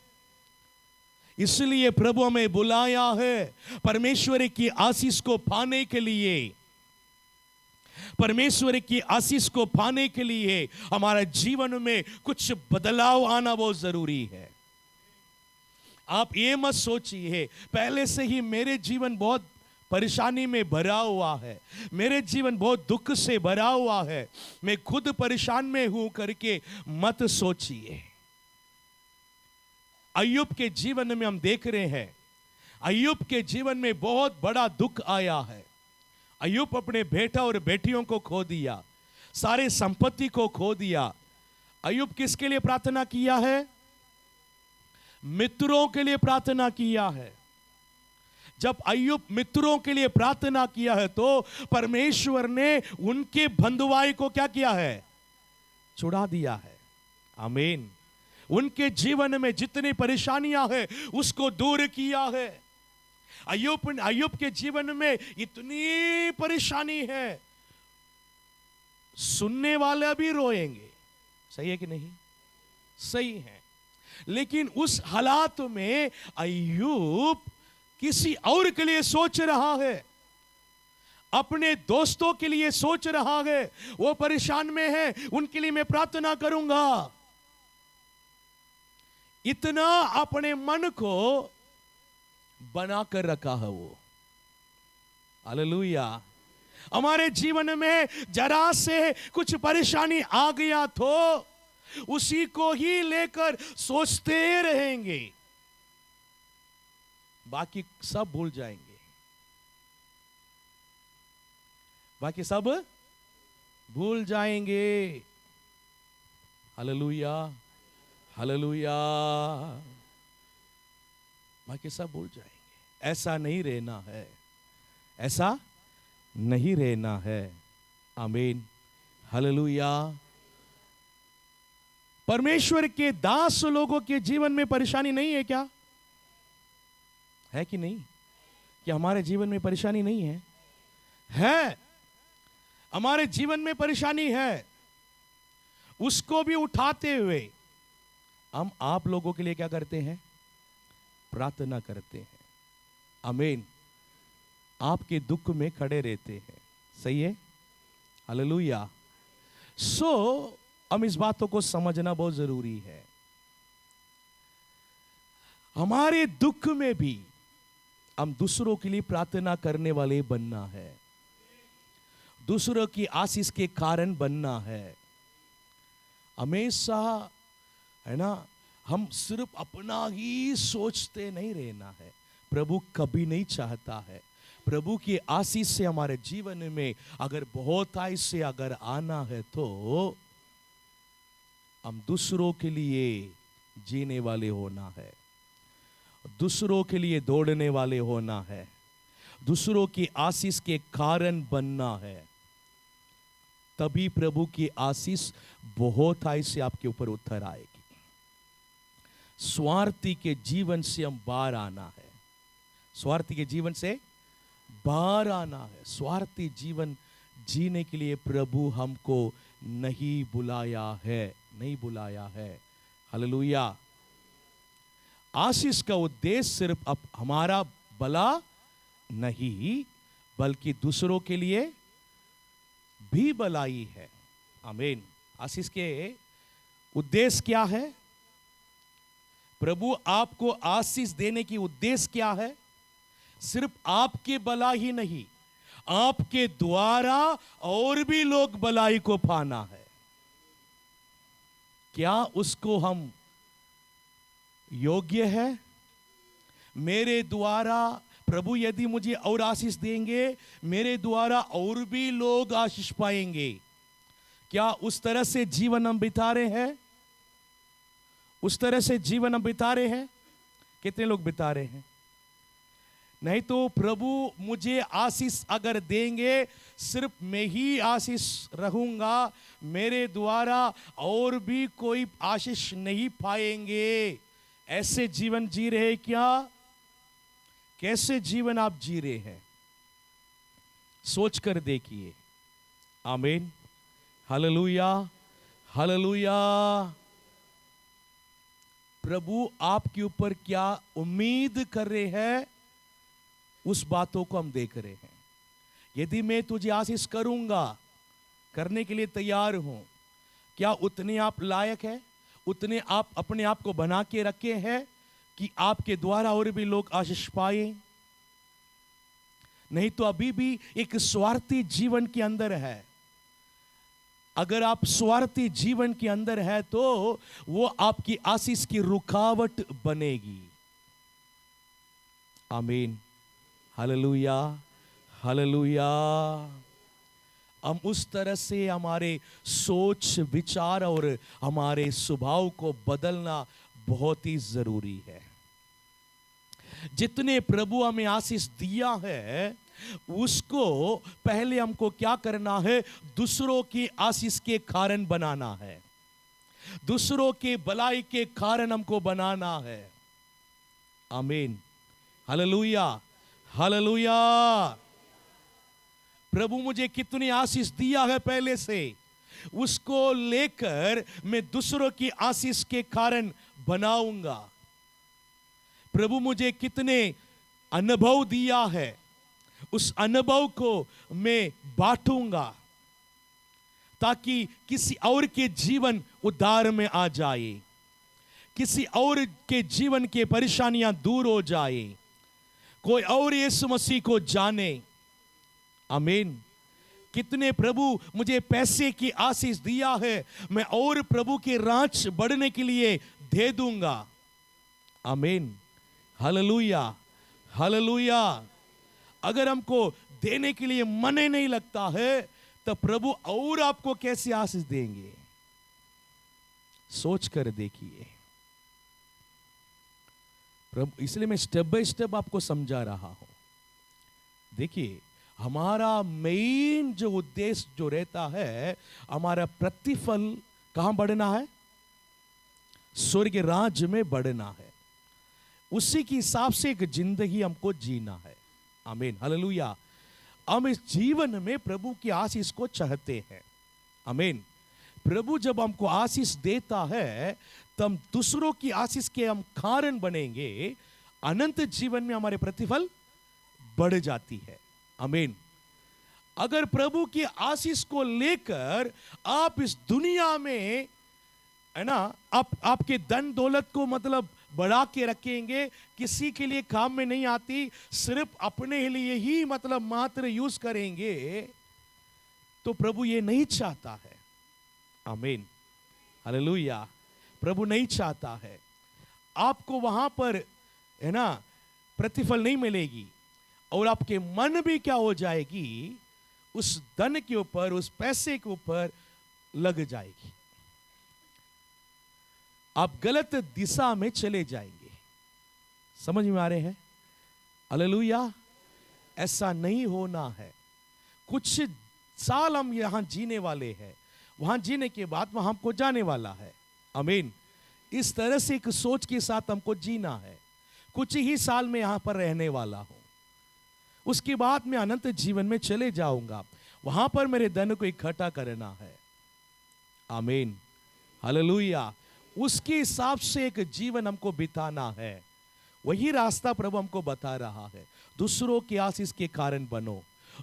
इसलिए प्रभु हमें बुलाया है परमेश्वर की आशीष को पाने के लिए। परमेश्वर की आशीष को पाने के लिए हमारे जीवन में कुछ बदलाव आना बहुत जरूरी है। आप ये मत सोचिए पहले से ही मेरे जीवन बहुत परेशानी में भरा हुआ है, मेरे जीवन बहुत दुख से भरा हुआ है, मैं खुद परेशान में हूं करके मत सोचिए। अय्यूब के जीवन में हम देख रहे हैं, अय्यूब के जीवन में बहुत बड़ा दुख आया है। अय्यूब अपने बेटा और बेटियों को खो दिया, सारे संपत्ति को खो दिया। अय्यूब किसके लिए प्रार्थना किया है? मित्रों के लिए प्रार्थना किया है। जब अय्यूब मित्रों के लिए प्रार्थना किया है तो परमेश्वर ने उनके बंधुआई को क्या किया है? छुड़ा दिया है। आमीन। उनके जीवन में जितनी परेशानियां हैं उसको दूर किया है। अय्यूब के जीवन में इतनी परेशानी है, सुनने वाले भी रोएंगे। सही है कि नहीं? सही है। लेकिन उस हालात में अय्यूब किसी और के लिए सोच रहा है, अपने दोस्तों के लिए सोच रहा है। वो परेशान में है, उनके लिए मैं प्रार्थना करूंगा। इतना अपने मन को बनाकर रखा है वो। हालेलुया। हमारे जीवन में जरा से कुछ परेशानी आ गया तो उसी को ही लेकर सोचते रहेंगे, बाकी सब भूल जाएंगे, बाकी सब भूल जाएंगे। Hallelujah, hallelujah. बाकी सब भूल जाएंगे। ऐसा नहीं रहना है, ऐसा नहीं रहना है। आमीन, हालेलुया। परमेश्वर के दास लोगों के जीवन में परेशानी नहीं है क्या? है कि नहीं? क्या हमारे जीवन में परेशानी नहीं है? है। हमारे जीवन में परेशानी है। उसको भी उठाते हुए हम आप लोगों के लिए क्या करते हैं? प्रार्थना करते हैं। आमीन। आपके दुख में खड़े रहते हैं। सही है? हालेलुया। हम इस बातों को समझना बहुत जरूरी है। हमारे दुख में भी हम दूसरों के लिए प्रार्थना करने वाले बनना है, दूसरों की आशीष के कारण बनना है। हमेशा, है ना, हम सिर्फ अपना ही सोचते नहीं रहना है। प्रभु कभी नहीं चाहता है। प्रभु की आशीष से हमारे जीवन में अगर बहुत ऐसे अगर आना है तो हम दूसरों के लिए जीने वाले होना है, दूसरों के लिए दौड़ने वाले होना है, दूसरों की आशीष के कारण बनना है। तभी प्रभु की आशीष बहुत ऐसे आपके ऊपर उतर आएगी। स्वार्थी के जीवन से हम बाहर आना है, स्वार्थी के जीवन से बाहर आना है। स्वार्थी जीवन जीने के लिए प्रभु हमको नहीं बुलाया है, नहीं बुलाया है। हालेलुया। आशीष का उद्देश्य सिर्फ अब हमारा भला नहीं, बल्कि दूसरों के लिए भी भलाई है। आमीन। आशीष के उद्देश्य क्या है? प्रभु आपको आशीष देने की उद्देश्य क्या है? सिर्फ आपके भला ही नहीं, आपके द्वारा और भी लोग भलाई को पाना है। क्या उसको हम योग्य है? मेरे द्वारा प्रभु यदि मुझे और आशीष देंगे, मेरे द्वारा और भी लोग आशीष पाएंगे। क्या उस तरह से जीवन हम बिता रहे हैं? उस तरह से जीवन हम बिता रहे हैं? कितने लोग बिता रहे हैं? नहीं तो प्रभु मुझे आशीष अगर देंगे, सिर्फ मैं ही आशीष रहूंगा, मेरे द्वारा और भी कोई आशीष नहीं पाएंगे। ऐसे जीवन जी रहे क्या? कैसे जीवन आप जी रहे हैं? सोच कर देखिए। आमीन, हालेलुया, हालेलुया। प्रभु आपके ऊपर क्या उम्मीद कर रहे हैं, उस बातों को हम देख रहे हैं। यदि मैं तुझे आशीष करूंगा, करने के लिए तैयार हूं, क्या उतने आप लायक है? उतने आप अपने आप को बना के रखे हैं कि आपके द्वारा और भी लोग आशीष पाए? नहीं तो अभी भी एक स्वार्थी जीवन के अंदर है। अगर आप स्वार्थी जीवन के अंदर है तो वो आपकी आशीष की रुकावट बनेगी। आमीन, हालेलुया, हालेलुया। हम उस तरह से हमारे सोच विचार और हमारे स्वभाव को बदलना बहुत ही जरूरी है। जितने प्रभु हमें आशीष दिया है, उसको पहले हमको क्या करना है? दूसरों की आशीष के कारण बनाना है, दूसरों के भलाई के कारण हमको बनाना है। आमीन, हालेलुया। हालेलुया। प्रभु मुझे कितनी आशीष दिया है पहले से, उसको लेकर मैं दूसरों की आशीष के कारण बनाऊंगा। प्रभु मुझे कितने अनुभव दिया है, उस अनुभव को मैं बांटूंगा ताकि किसी और के जीवन उद्धार में आ जाए, किसी और के जीवन के परेशानियां दूर हो जाए, कोई और यीशु मसीह को जाने। आमीन। कितने प्रभु मुझे पैसे की आशीष दिया है, मैं और प्रभु के राज बढ़ने के लिए दे दूंगा। आमीन। Hallelujah, hallelujah. अगर हमको देने के लिए मन ही नहीं लगता है तो प्रभु और आपको कैसे आशीष देंगे? सोच कर देखिए प्रभु। इसलिए मैं स्टेप बाय स्टेप आपको समझा रहा हूं। देखिए, हमारा मेन जो उद्देश्य जो रहता है, हमारा प्रतिफल कहां बढ़ना है? स्वर्ग राज्य में बढ़ना है। उसी के हिसाब से एक जिंदगी हमको जीना है। आमीन, हालेलुया। हम इस जीवन में प्रभु की आशीष को चाहते हैं। आमीन। प्रभु जब हमको आशीष देता है तो हम दूसरों की आशीष के हम कारण बनेंगे। अनंत जीवन में हमारे प्रतिफल बढ़ जाती है। आमीन। अगर प्रभु की आशीष को लेकर आप इस दुनिया में, है ना, आपके धन दौलत को मतलब बढ़ा के रखेंगे, किसी के लिए काम में नहीं आती, सिर्फ अपने लिए ही मतलब मात्र यूज करेंगे, तो प्रभु ये नहीं चाहता है। आमीन, हालेलुया। प्रभु नहीं चाहता है। आपको वहां पर, है ना, प्रतिफल नहीं मिलेगी और आपके मन भी क्या हो जाएगी? उस धन के ऊपर, उस पैसे के ऊपर लग जाएगी। आप गलत दिशा में चले जाएंगे। समझ में आ रहे हैं? हालेलुया। ऐसा नहीं होना है। कुछ साल हम यहां जीने वाले हैं, वहां जीने के बाद वहां हमको जाने वाला है। आमीन। इस तरह से एक सोच के साथ हमको जीना है। कुछ ही साल में यहां पर रहने वाला हूं, उसके बाद मैं अनंत जीवन में चले जाऊंगा। वहां पर मेरे धन को इकट्ठा करना है। आमीन, हालेलुया। उसके हिसाब से एक जीवन हमको बिताना है। वही रास्ता प्रभु हमको बता रहा है। दूसरों की आशीष के कारण बनो,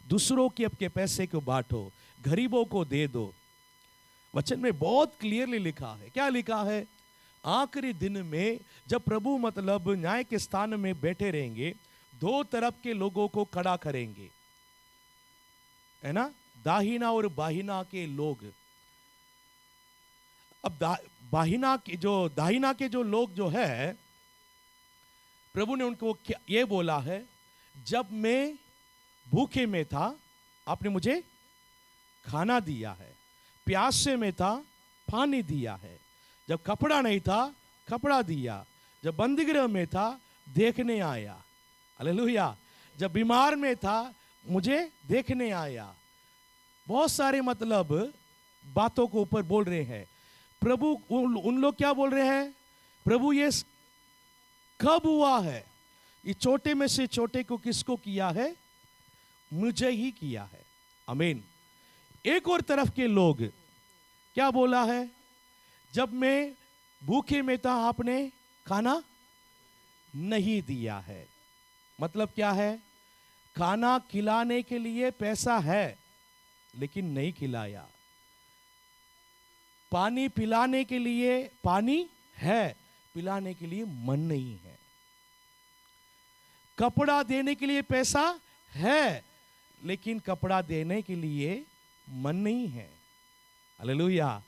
दूसरों के आपके पैसे को बांटो, गरीबों को दे दो। वचन में बहुत क्लियरली लिखा है। क्या लिखा है? आखिरी दिन में जब प्रभु मतलब न्याय के स्थान में बैठे रहेंगे, दो तरफ के लोगों को खड़ा करेंगे, है ना, दाहिना और बाहिना के लोग। अब दाहिना के जो लोग जो है, प्रभु ने उनको ये बोला है, जब मैं भूखे में था आपने मुझे खाना दिया है, प्यासे में था पानी दिया है, जब कपड़ा नहीं था कपड़ा दिया, जब बंदीगृह में था देखने आया। हालेलुया। जब बीमार में था मुझे देखने आया। बहुत सारे मतलब बातों को ऊपर बोल रहे हैं। प्रभु उन लोग क्या बोल रहे हैं? प्रभु ये कब हुआ है? ये छोटे में से छोटे को किसको किया है? मुझे ही किया है। आमीन। एक और तरफ के लोग क्या बोला है? जब मैं भूखे में था आपने खाना नहीं दिया है। मतलब क्या है? खाना खिलाने के लिए पैसा है लेकिन नहीं खिलाया। पानी पिलाने के लिए पानी है, पिलाने के लिए मन नहीं है। कपड़ा देने के लिए पैसा है लेकिन कपड़ा देने के लिए मन नहीं है। हालेलुया।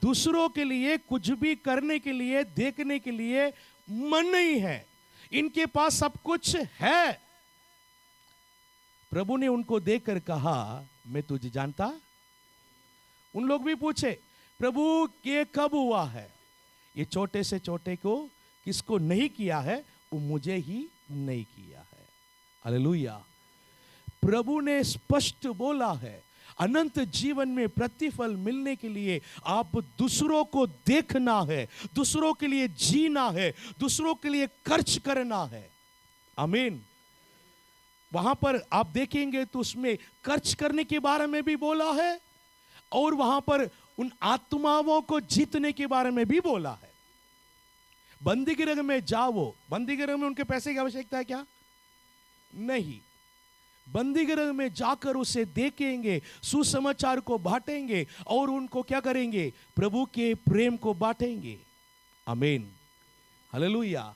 दूसरों के लिए कुछ भी करने के लिए, देखने के लिए मन नहीं है। इनके पास सब कुछ है। प्रभु ने उनको देखकर कहा, मैं तुझे जानता? उन लोग भी पूछे, प्रभु ये कब हुआ है? ये छोटे से छोटे को किसको नहीं किया है? वो मुझे ही नहीं किया है। हालेलुया। प्रभु ने स्पष्ट बोला है, अनंत जीवन में प्रतिफल मिलने के लिए आप दूसरों को देखना है, दूसरों के लिए जीना है, दूसरों के लिए खर्च करना है। आमीन। वहां पर आप देखेंगे तो उसमें खर्च करने के बारे में भी बोला है, और वहां पर उन आत्माओं को जीतने के बारे में भी बोला है। बंदी गृह में जाओ, बंदी गृह में उनके पैसे की आवश्यकता है क्या? नहीं। बंदी गृह में जाकर उसे देखेंगे, सुसमाचार को बांटेंगे और उनको क्या करेंगे? प्रभु के प्रेम को बांटेंगे। आमीन, हालेलुया।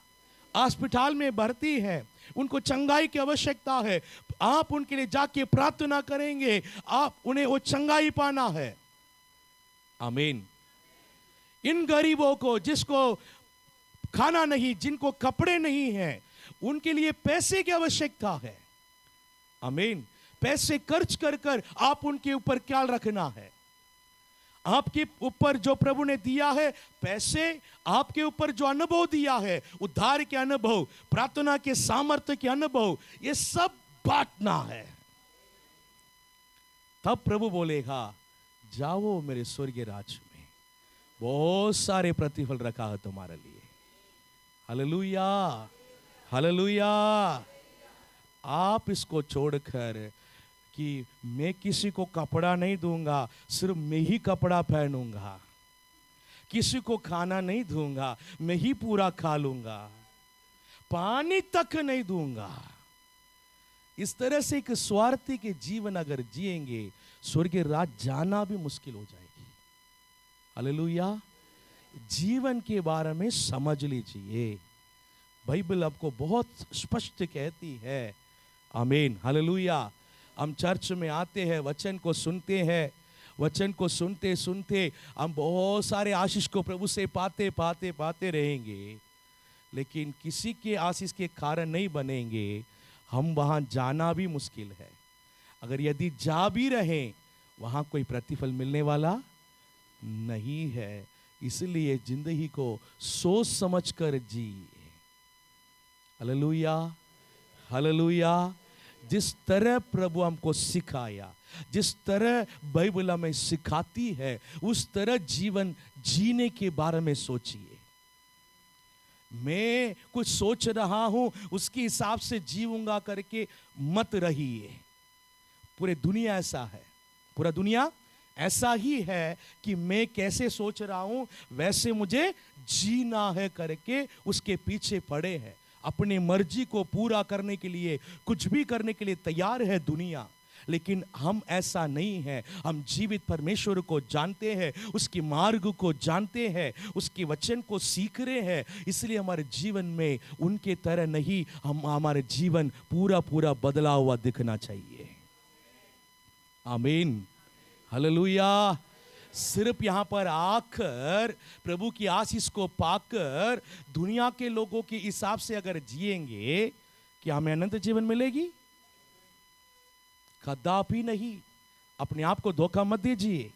अस्पताल में भर्ती है, उनको चंगाई की आवश्यकता है, आप उनके लिए जाके प्रार्थना करेंगे, आप उन्हें वो चंगाई पाना है। आमीन। इन गरीबों को, जिसको खाना नहीं, जिनको कपड़े नहीं हैं, उनके लिए पैसे की आवश्यकता है। आमीन। पैसे खर्च कर कर आप उनके ऊपर ख्याल रखना है। आपके ऊपर जो प्रभु ने दिया है पैसे, आपके ऊपर जो अनुभव दिया है, उद्धार के अनुभव, प्रार्थना के सामर्थ्य के अनुभव, ये सब बांटना है। तब प्रभु बोलेगा, जाओ मेरे स्वर्गीय राज्य में, बहुत सारे प्रतिफल रखा है तुम्हारे लिए। Hallelujah, hallelujah. आप इसको छोड़कर कि मैं किसी को कपड़ा नहीं दूंगा, सिर्फ मैं ही कपड़ा पहनूंगा, किसी को खाना नहीं दूंगा, मैं ही पूरा खा लूंगा, पानी तक नहीं दूंगा, इस तरह से एक स्वार्थी के जीवन अगर जिएंगे, स्वर्गीय राज्य जाना भी मुश्किल हो जाएगी। हालेलुया। जीवन के बारे में समझ लीजिए, बाइबल आपको बहुत स्पष्ट कहती है। आमीन, हालेलुया। हम चर्च में आते हैं, वचन को सुनते हैं, वचन को सुनते सुनते हम बहुत सारे आशीष को प्रभु से पाते पाते पाते रहेंगे, लेकिन किसी के आशीष के कारण नहीं बनेंगे, हम वहां जाना भी मुश्किल है। अगर यदि जा भी रहे, वहां कोई प्रतिफल मिलने वाला नहीं है। इसलिए जिंदगी को सोच समझ कर जिए। Hallelujah, hallelujah. जिस तरह प्रभु हमको सिखाया, जिस तरह बाइबल हमें सिखाती है, उस तरह जीवन जीने के बारे में सोचिए। मैं कुछ सोच रहा हूं उसके हिसाब से जीऊंगा करके मत रहिए। पूरे दुनिया ऐसा है, पूरा दुनिया ऐसा ही है कि मैं कैसे सोच रहा हूं वैसे मुझे जीना है करके उसके पीछे पड़े हैं। अपनी मर्जी को पूरा करने के लिए कुछ भी करने के लिए तैयार है दुनिया, लेकिन हम ऐसा नहीं है। हम जीवित परमेश्वर को जानते हैं, उसके मार्ग को जानते हैं, उसके वचन को सीख रहे हैं। इसलिए हमारे जीवन में उनके तरह नहीं, हमारे जीवन पूरा पूरा बदला हुआ दिखना चाहिए। आमीन, हालेलुया। सिर्फ यहां पर आकर प्रभु की आशीष को पाकर दुनिया के लोगों के हिसाब से अगर जिएंगे, क्या हमें अनंत जीवन मिलेगी? कदापि नहीं। अपने आप को धोखा मत दीजिए।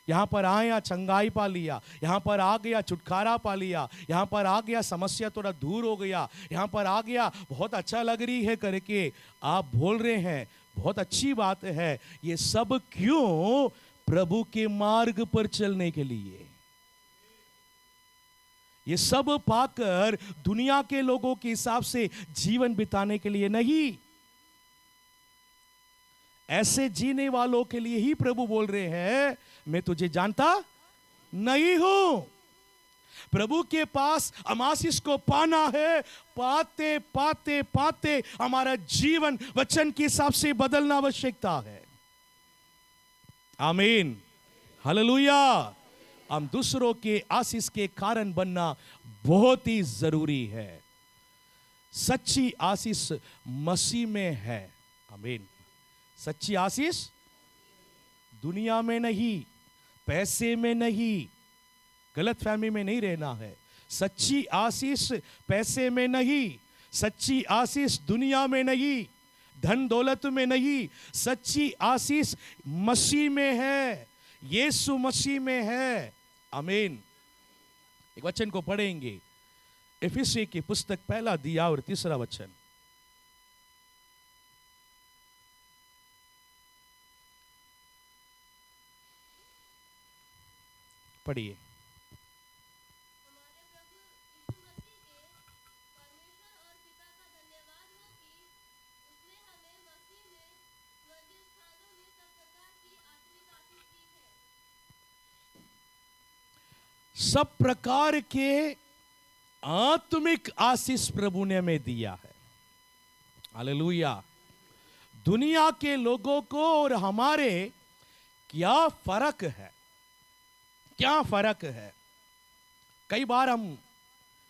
यहां पर आया चंगाई पा लिया, यहां पर आ गया छुटकारा पा लिया, यहां पर आ गया समस्या थोड़ा दूर हो गया, यहां पर आ गया बहुत अच्छा लग रही है करके आप बोल रहे हैं, बहुत अच्छी बात है। ये सब क्यों? प्रभु के मार्ग पर चलने के लिए। ये सब पाकर दुनिया के लोगों के हिसाब से जीवन बिताने के लिए नहीं। ऐसे जीने वालों के लिए ही प्रभु बोल रहे हैं, मैं तुझे जानता नहीं हूं। प्रभु के पास हम आशीष को पाना है। पाते पाते पाते हमारा जीवन वचन के हिसाब से बदलना आवश्यकता है। आमीन, हालेलुया। हम दूसरों के आशीष के कारण बनना बहुत ही जरूरी है। सच्ची आशीष मसीह में है। आमीन। सच्ची आशीष दुनिया में नहीं, पैसे में नहीं, गलत फहमी में नहीं रहना है। सच्ची आशीष पैसे में नहीं, सच्ची आशीष दुनिया में नहीं, धन दौलत में नहीं। सच्ची आशीष मसीह में है, यीशु मसीह में है। आमीन। एक वचन को पढ़ेंगे, इफिसी की पुस्तक 1 अध्याय और 3 वचन। पढ़िए। सब प्रकार के आत्मिक आशीष प्रभु ने हमें दिया है। हालेलुया। दुनिया के लोगों को और हमारे क्या फर्क है, क्या फर्क है। कई बार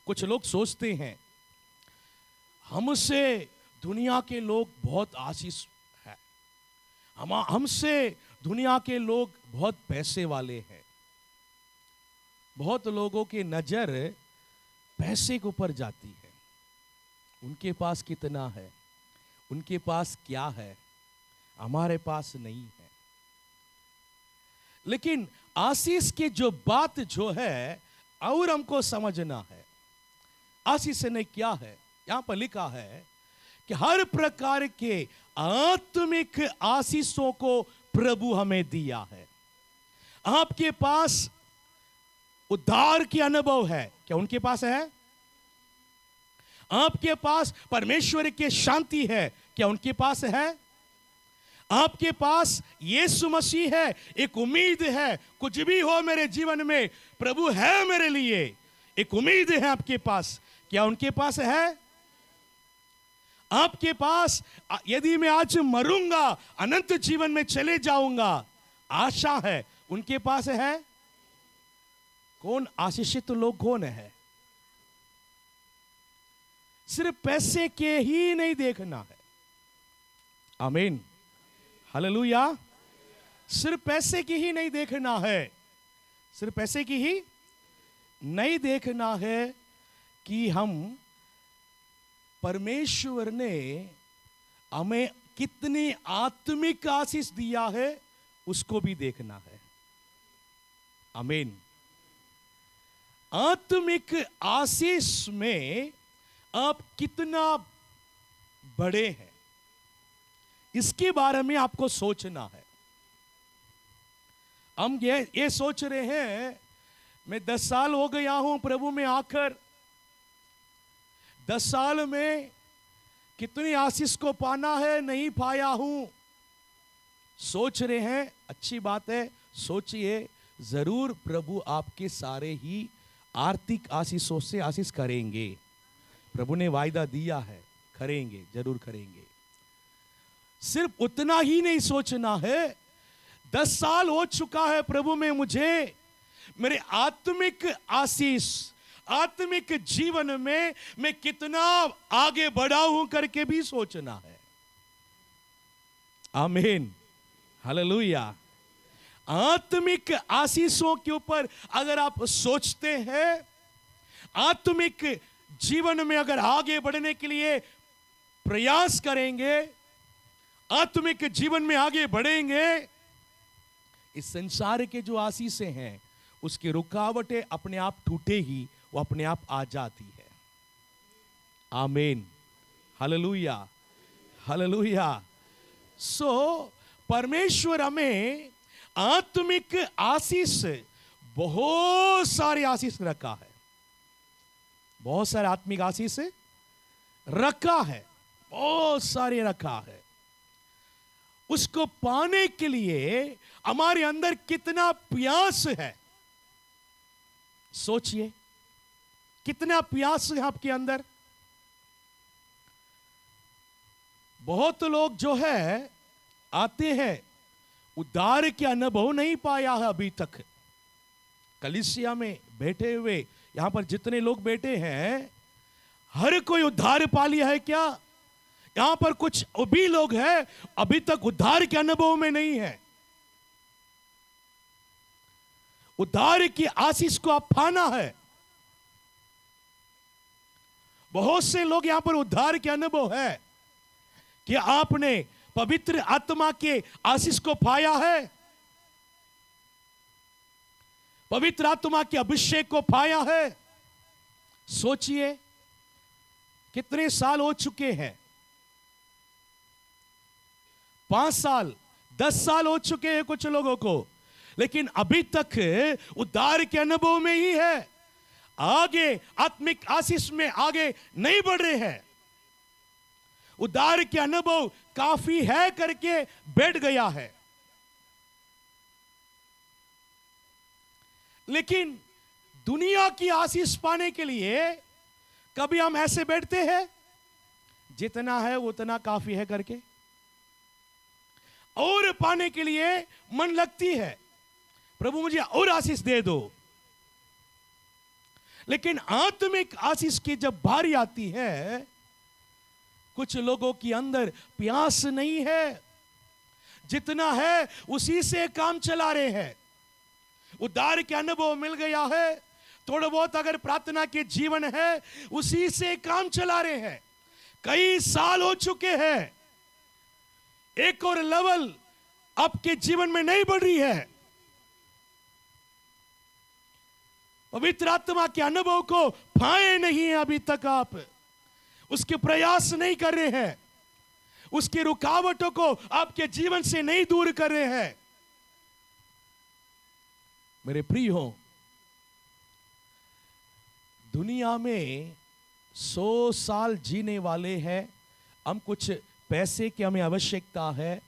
कुछ लोग सोचते हैं हमसे दुनिया के लोग बहुत आशीष है, हमसे दुनिया के लोग बहुत पैसे वाले हैं। बहुत लोगों की नजर पैसे के ऊपर जाती है, उनके पास कितना है, उनके पास क्या है, हमारे पास नहीं है। लेकिन आशीष की जो बात जो है और हमको समझना है, आशीष ने क्या है। यहां पर लिखा है कि हर प्रकार के आत्मिक आशीषों को प्रभु हमें दिया है। आपके पास उद्धार की अनुभव है, क्या उनके पास है? आपके पास परमेश्वर की शांति है, क्या उनके पास है? आपके पास यीशु मसीह है, एक उम्मीद है, कुछ भी हो मेरे जीवन में प्रभु है मेरे लिए, एक उम्मीद है आपके पास, क्या उनके पास है? आपके पास यदि मैं आज मरूंगा अनंत जीवन में चले जाऊंगा आशा है, उनके पास है? कौन आशीषित लोग कौन है? सिर्फ पैसे के ही नहीं देखना है। आमीन, हालेलुया। सिर्फ पैसे की ही नहीं देखना है, सिर्फ पैसे की ही नहीं देखना है कि हम परमेश्वर ने हमें कितनी आत्मिक आशीष दिया है उसको भी देखना है। आमीन। आत्मिक आशीष में आप कितना बड़े हैं इसके बारे में आपको सोचना है। हम ये सोच रहे हैं मैं 10 साल हो गया हूं प्रभु में आकर, 10 साल में कितनी आशीष को पाना है, नहीं पाया हूं। सोच रहे हैं, अच्छी बात है, सोचिए, जरूर प्रभु आपके सारे ही आर्थिक आशीषों से आशीष करेंगे। प्रभु ने वायदा दिया है, करेंगे, जरूर करेंगे। सिर्फ उतना ही नहीं सोचना है, 10 साल हो चुका है प्रभु में मुझे, मेरे आत्मिक आशीष, आत्मिक जीवन में मैं कितना आगे बढ़ा हूं करके भी सोचना है। आमीन, हालेलुया। आत्मिक आशीषों के ऊपर अगर आप सोचते हैं, आत्मिक जीवन में अगर आगे बढ़ने के लिए प्रयास करेंगे, आत्मिक जीवन में आगे बढ़ेंगे, इस संसार के जो आशीषें हैं उसकी रुकावटें अपने आप टूटेगी, वो अपने आप आ जाती है। आमीन, हालेलुया, हालेलुया। सो परमेश्वर हमें आत्मिक आशीष, बहुत सारे आशीष रखा है, बहुत सारे आत्मिक आशीष रखा है, बहुत सारे रखा है। उसको पाने के लिए हमारे अंदर कितना प्यास है, सोचिए, कितना प्यास है आपके अंदर। बहुत लोग जो है आते हैं, उद्धार के अनुभव नहीं पाया है अभी तक। कलीसिया में बैठे हुए यहां पर जितने लोग बैठे हैं, हर कोई उद्धार पा लिया है क्या? यहां पर कुछ भी लोग हैं अभी तक उद्धार के अनुभव में नहीं है। उद्धार की आशीष को आप पाना है। बहुत से लोग यहां पर उद्धार के अनुभव है कि आपने पवित्र आत्मा के आशीष को पाया है, पवित्र आत्मा के अभिषेक को पाया है। सोचिए कितने साल हो चुके हैं, 5 साल 10 साल हो चुके हैं कुछ लोगों को, लेकिन अभी तक उद्धार के अनुभव में ही है, आगे आत्मिक आशीष में आगे नहीं बढ़ रहे हैं। उद्धार के अनुभव काफी है करके बैठ गया है। लेकिन दुनिया की आशीष पाने के लिए कभी हम ऐसे बैठते हैं जितना है उतना काफी है करके, और पाने के लिए मन लगती है, प्रभु मुझे और आशीष दे दो। लेकिन आत्मिक आशीष की जब बारी आती है, कुछ लोगों के अंदर प्यास नहीं है, जितना है उसी से काम चला रहे हैं। उद्धार के अनुभव मिल गया है, थोड़ा बहुत अगर प्रार्थना के जीवन है, उसी से काम चला रहे हैं। कई साल हो चुके हैं, एक और लेवल आपके जीवन में नहीं बढ़ रही है। पवित्र आत्मा के अनुभव को पाए नहीं है अभी तक, आप उसके प्रयास नहीं कर रहे हैं, उसकी रुकावटों को आपके जीवन से नहीं दूर कर रहे हैं। मेरे प्रिय हो, दुनिया में 100 साल जीने वाले हैं हम। कुछ पैसे की हमें आवश्यकता है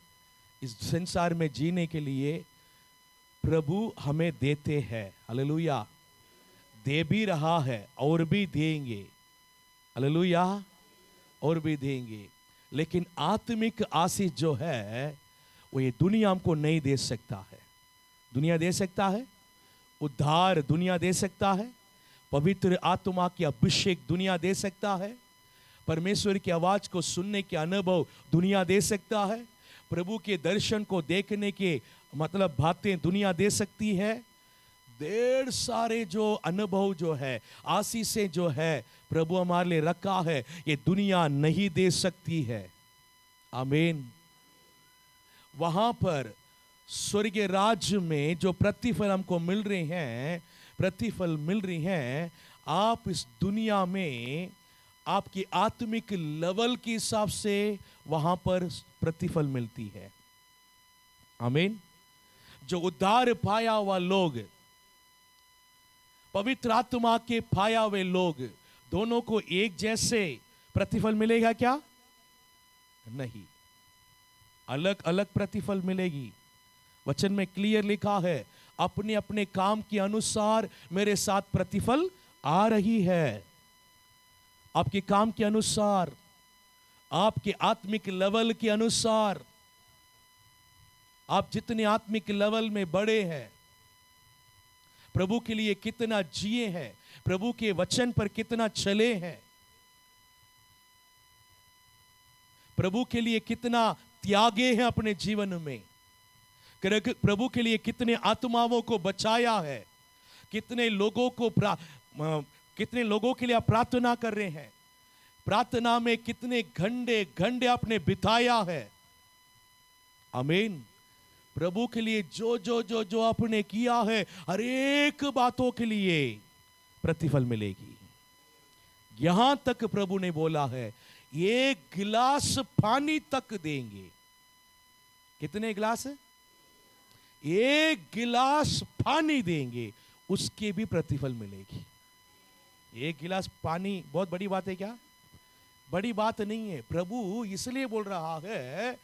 इस संसार में जीने के लिए, प्रभु हमें देते हैं। हालेलुया, दे भी रहा है और भी देंगे। हालेलुया, और भी देंगे। लेकिन आत्मिक आशीष जो है वो ये दुनिया हमको नहीं दे सकता है। दुनिया दे सकता है, उद्धार दुनिया दे सकता है, पवित्र आत्मा की अभिषेक दुनिया दे सकता है, परमेश्वर की आवाज को सुनने के अनुभव दुनिया दे सकता है, प्रभु के दर्शन को देखने के मतलब बातें दुनिया दे सकती है। ढेर सारे जो अनुभव जो है, आशीषें जो है प्रभु हमारे लिए रखा है, ये दुनिया नहीं दे सकती है। आमीन। वहां पर स्वर्गीय राज्य में जो प्रतिफल हमको मिल रहे हैं, प्रतिफल मिल रही हैं, आप इस दुनिया में आपकी आत्मिक लेवल के हिसाब से वहां पर प्रतिफल मिलती है। आमीन। जो उद्धार पाया हुआ लोग, पवित्र आत्मा के पाया हुए लोग, दोनों को एक जैसे प्रतिफल मिलेगा क्या? नहीं, अलग अलग प्रतिफल मिलेगी। वचन में क्लियर लिखा है, अपने अपने काम के अनुसार मेरे साथ प्रतिफल आ रही है। आपके काम के अनुसार, आपके आत्मिक लेवल के अनुसार, आप जितने आत्मिक लेवल में बढ़े हैं, प्रभु के लिए कितना जिए हैं, प्रभु के वचन पर कितना चले हैं, प्रभु के लिए कितना त्यागे हैं अपने जीवन में, प्रभु के लिए कितने आत्माओं को बचाया है, कितने लोगों के लिए आप प्रार्थना कर रहे हैं, प्रार्थना में कितने घंटे घंटे आपने बिताया है। आमीन। प्रभु के लिए जो जो जो जो आपने किया है, हर एक बातों के लिए प्रतिफल मिलेगी। यहां तक प्रभु ने बोला है, एक गिलास पानी तक देंगे। कितने गिलास? एक गिलास पानी देंगे, उसके भी प्रतिफल मिलेगी। एक गिलास पानी बहुत बड़ी बात है क्या? बड़ी बात नहीं है। प्रभु इसलिए बोल रहा है,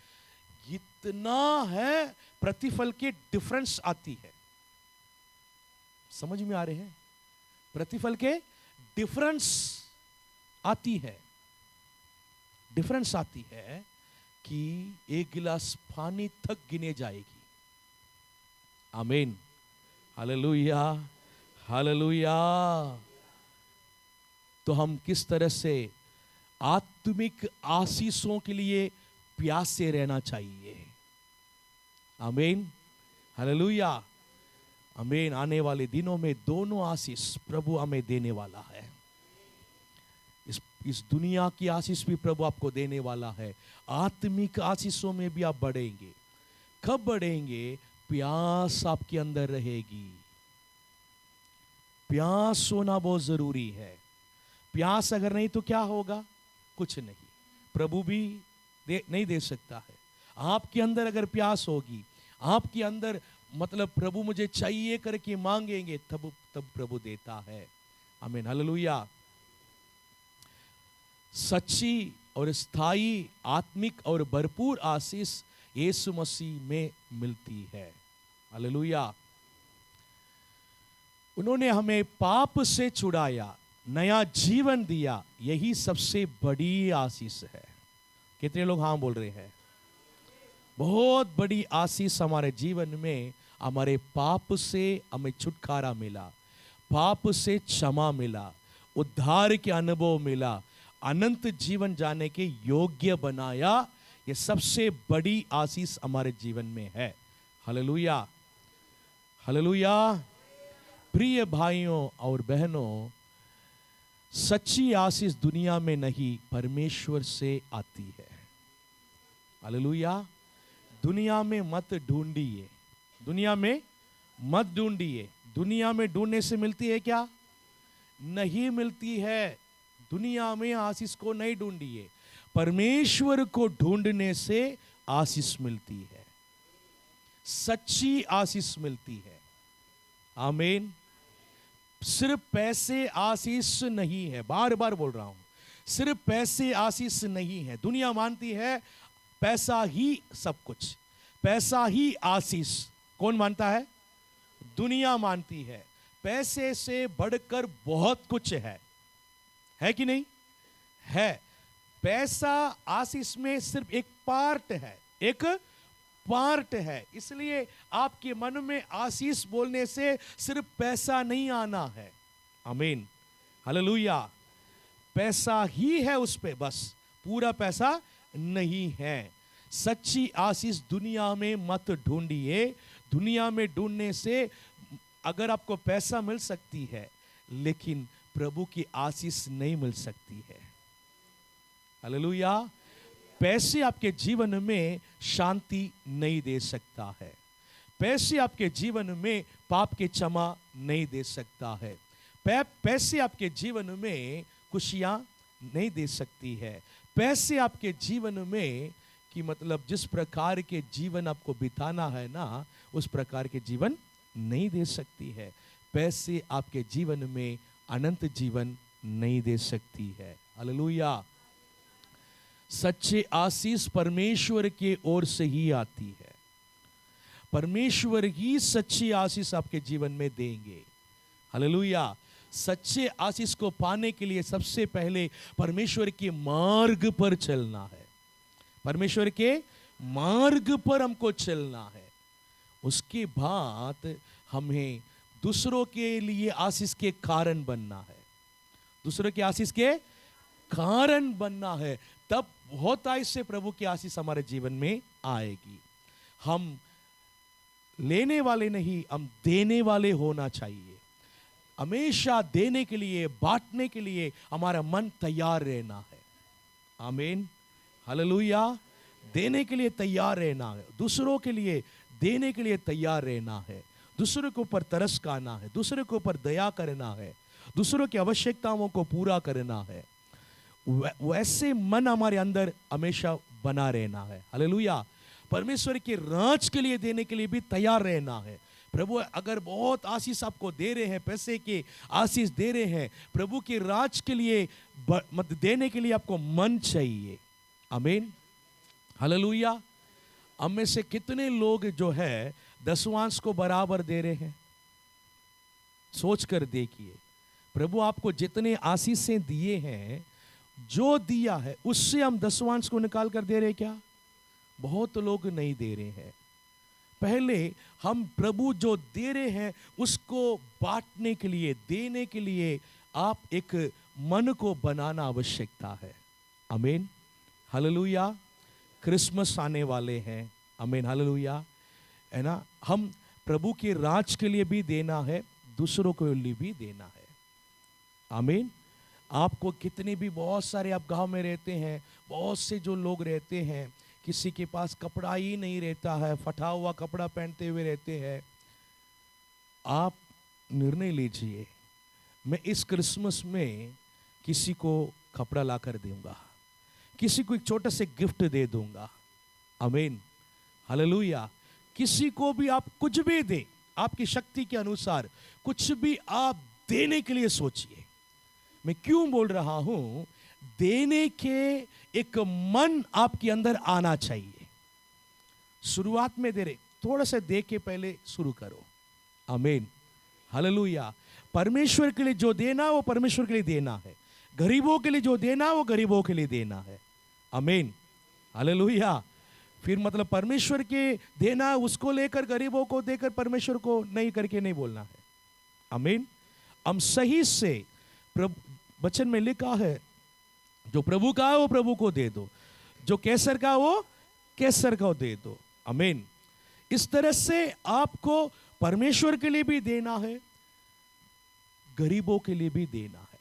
इतना है प्रतिफल के डिफरेंस आती है। समझ में आ रहे हैं? प्रतिफल के डिफरेंस आती है, डिफरेंस आती है कि एक गिलास पानी तक गिने जाएगी। आमीन। Hallelujah, hallelujah. तो हम किस तरह से आत्मिक आशीषों के लिए प्यासे रहना चाहिए। आमीन, हालेलुया, आमीन। आने वाले दिनों में दोनों आशीष प्रभु हमें देने वाला है। इस दुनिया की आशीष भी प्रभु आपको देने वाला है। आत्मिक आशीषों में भी आप बढ़ेंगे। कब बढ़ेंगे? प्यास आपके अंदर रहेगी। प्यास होना बहुत जरूरी है। प्यास अगर नहीं तो क्या होगा? कुछ नहीं। प्रभु भी नहीं दे सकता है। आपके अंदर अगर प्यास होगी, आपके अंदर मतलब प्रभु मुझे चाहिए करके मांगेंगे, तब प्रभु देता है। आमीन, हालेलुया। सच्ची और स्थायी आत्मिक और भरपूर आशीष यीशु मसीह में मिलती है। हालेलुया। उन्होंने हमें पाप से छुड़ाया, नया जीवन दिया, यही सबसे बड़ी आशीष है। कितने लोग हाँ बोल रहे हैं? बहुत बड़ी आशीष हमारे जीवन में, हमारे पाप से हमें छुटकारा मिला, पाप से क्षमा मिला, उद्धार के अनुभव मिला, अनंत जीवन जाने के योग्य बनाया। ये सबसे बड़ी आशीष हमारे जीवन में है। Hallelujah, hallelujah. प्रिय भाइयों और बहनों, सच्ची आशीष दुनिया में नहीं, परमेश्वर से आती है। हालेलुया। दुनिया में मत ढूंढिए, दुनिया में मत ढूंढिए। दुनिया में ढूंढने से मिलती है क्या? नहीं मिलती है। दुनिया में आशीष को नहीं ढूंढिए, परमेश्वर को ढूंढने से आशीष मिलती है, सच्ची आशीष मिलती है। आमीन। सिर्फ पैसे आशीष नहीं है, बार बार बोल रहा हूं, सिर्फ पैसे आशीष नहीं है। दुनिया मानती है पैसा ही सब कुछ, पैसा ही आशीष। कौन मानता है? दुनिया मानती है पैसे से बढ़कर बहुत कुछ है कि नहीं? है। पैसा आशीष में सिर्फ एक पार्ट है, एक पार्ट है। इसलिए आपके मन में आशीष बोलने से सिर्फ पैसा नहीं आना है। आमीन, हालेलुया। पैसा ही है उस पे, बस पूरा पैसा नहीं है। सच्ची आशीष दुनिया में मत ढूंढिए। दुनिया में ढूंढने से अगर आपको पैसा मिल सकती है, लेकिन प्रभु की आशीष नहीं मिल सकती है। हालेलुया। पैसे आपके जीवन में शांति नहीं दे सकता है, पैसे आपके जीवन में पाप के क्षमा नहीं दे सकता है, पैसे आपके जीवन में खुशियां नहीं दे सकती है, पैसे आपके जीवन में कि मतलब जिस प्रकार के जीवन आपको बिताना है ना, उस प्रकार के जीवन नहीं दे सकती है। पैसे आपके जीवन में अनंत जीवन नहीं दे सकती है। हालेलुया। सच्चे आशीष परमेश्वर के ओर से ही आती है। परमेश्वर ही सच्ची आशीष आपके जीवन में देंगे। हालेलुया। सच्चे आशीष को पाने के लिए सबसे पहले परमेश्वर के मार्ग पर चलना है, परमेश्वर के मार्ग पर हमको चलना है। उसके बाद हमें दूसरों के लिए आशीष के कारण बनना है, दूसरों के आशीष के कारण बनना है। तब बहुत आय से प्रभु की आशीष हमारे जीवन में आएगी। हम लेने वाले नहीं, हम देने वाले होना चाहिए। हमेशा देने के लिए, बांटने के लिए हमारा मन तैयार रहना है। आमीन, हालेलुया। देने के लिए तैयार रहना है, दूसरों के लिए देने के लिए तैयार रहना है, दूसरों के ऊपर तरस खाना है, दूसरों के ऊपर दया करना है, दूसरों की आवश्यकताओं को पूरा करना है। वैसे मन हमारे अंदर हमेशा बना रहना है। हालेलुया। परमेश्वर के राज के लिए देने के लिए भी तैयार रहना है। प्रभु अगर बहुत आशीष आपको दे रहे हैं, पैसे के आशीष दे रहे हैं, प्रभु के राज के लिए मत देने के लिए आपको मन चाहिए। आमीन, हालेलुया। हम में से कितने लोग जो है दसवांश को बराबर दे रहे हैं? सोच कर देखिए, प्रभु आपको जितने आशीषें दिए हैं, जो दिया है उससे हम दसवांश को निकाल कर दे रहे क्या? बहुत लोग नहीं दे रहे हैं। पहले हम प्रभु जो दे रहे हैं उसको बांटने के लिए, देने के लिए आप एक मन को बनाना आवश्यकता है। आमीन, हालेलुया। क्रिसमस आने वाले हैं। आमीन, हालेलुया, है ना। हम प्रभु के राज के लिए भी देना है, दूसरों के लिए भी देना है। आमीन। आपको कितने भी, बहुत सारे आप गांव में रहते हैं, बहुत से जो लोग रहते हैं, किसी के पास कपड़ा ही नहीं रहता है, फटा हुआ कपड़ा पहनते हुए रहते हैं। आप निर्णय लीजिए, मैं इस क्रिसमस में किसी को कपड़ा ला कर दूंगा, किसी को एक छोटा से गिफ्ट दे दूंगा। आमीन, हालेलुया। किसी को भी आप कुछ भी दे, आपकी शक्ति के अनुसार कुछ भी आप देने के लिए सोचिए। मैं क्यों बोल रहा हूं? देने के एक मन आपके अंदर आना चाहिए। शुरुआत में दे रहे, थोड़ा सा दे के पहले शुरू करो। आमीन, हालेलुया। परमेश्वर के लिए जो देना वो परमेश्वर के लिए देना है, गरीबों के लिए जो देना वो गरीबों के लिए देना है। आमीन, हालेलुया। फिर मतलब परमेश्वर के देना उसको लेकर गरीबों को देकर परमेश्वर को नहीं करके नहीं बोलना है। आमीन। हम सही से प्रभु वचन में लिखा है, जो प्रभु का है वो प्रभु को दे दो, जो कैसर का वो कैसर को दे दो। आमीन। इस तरह से आपको परमेश्वर के लिए भी देना है, गरीबों के लिए भी देना है।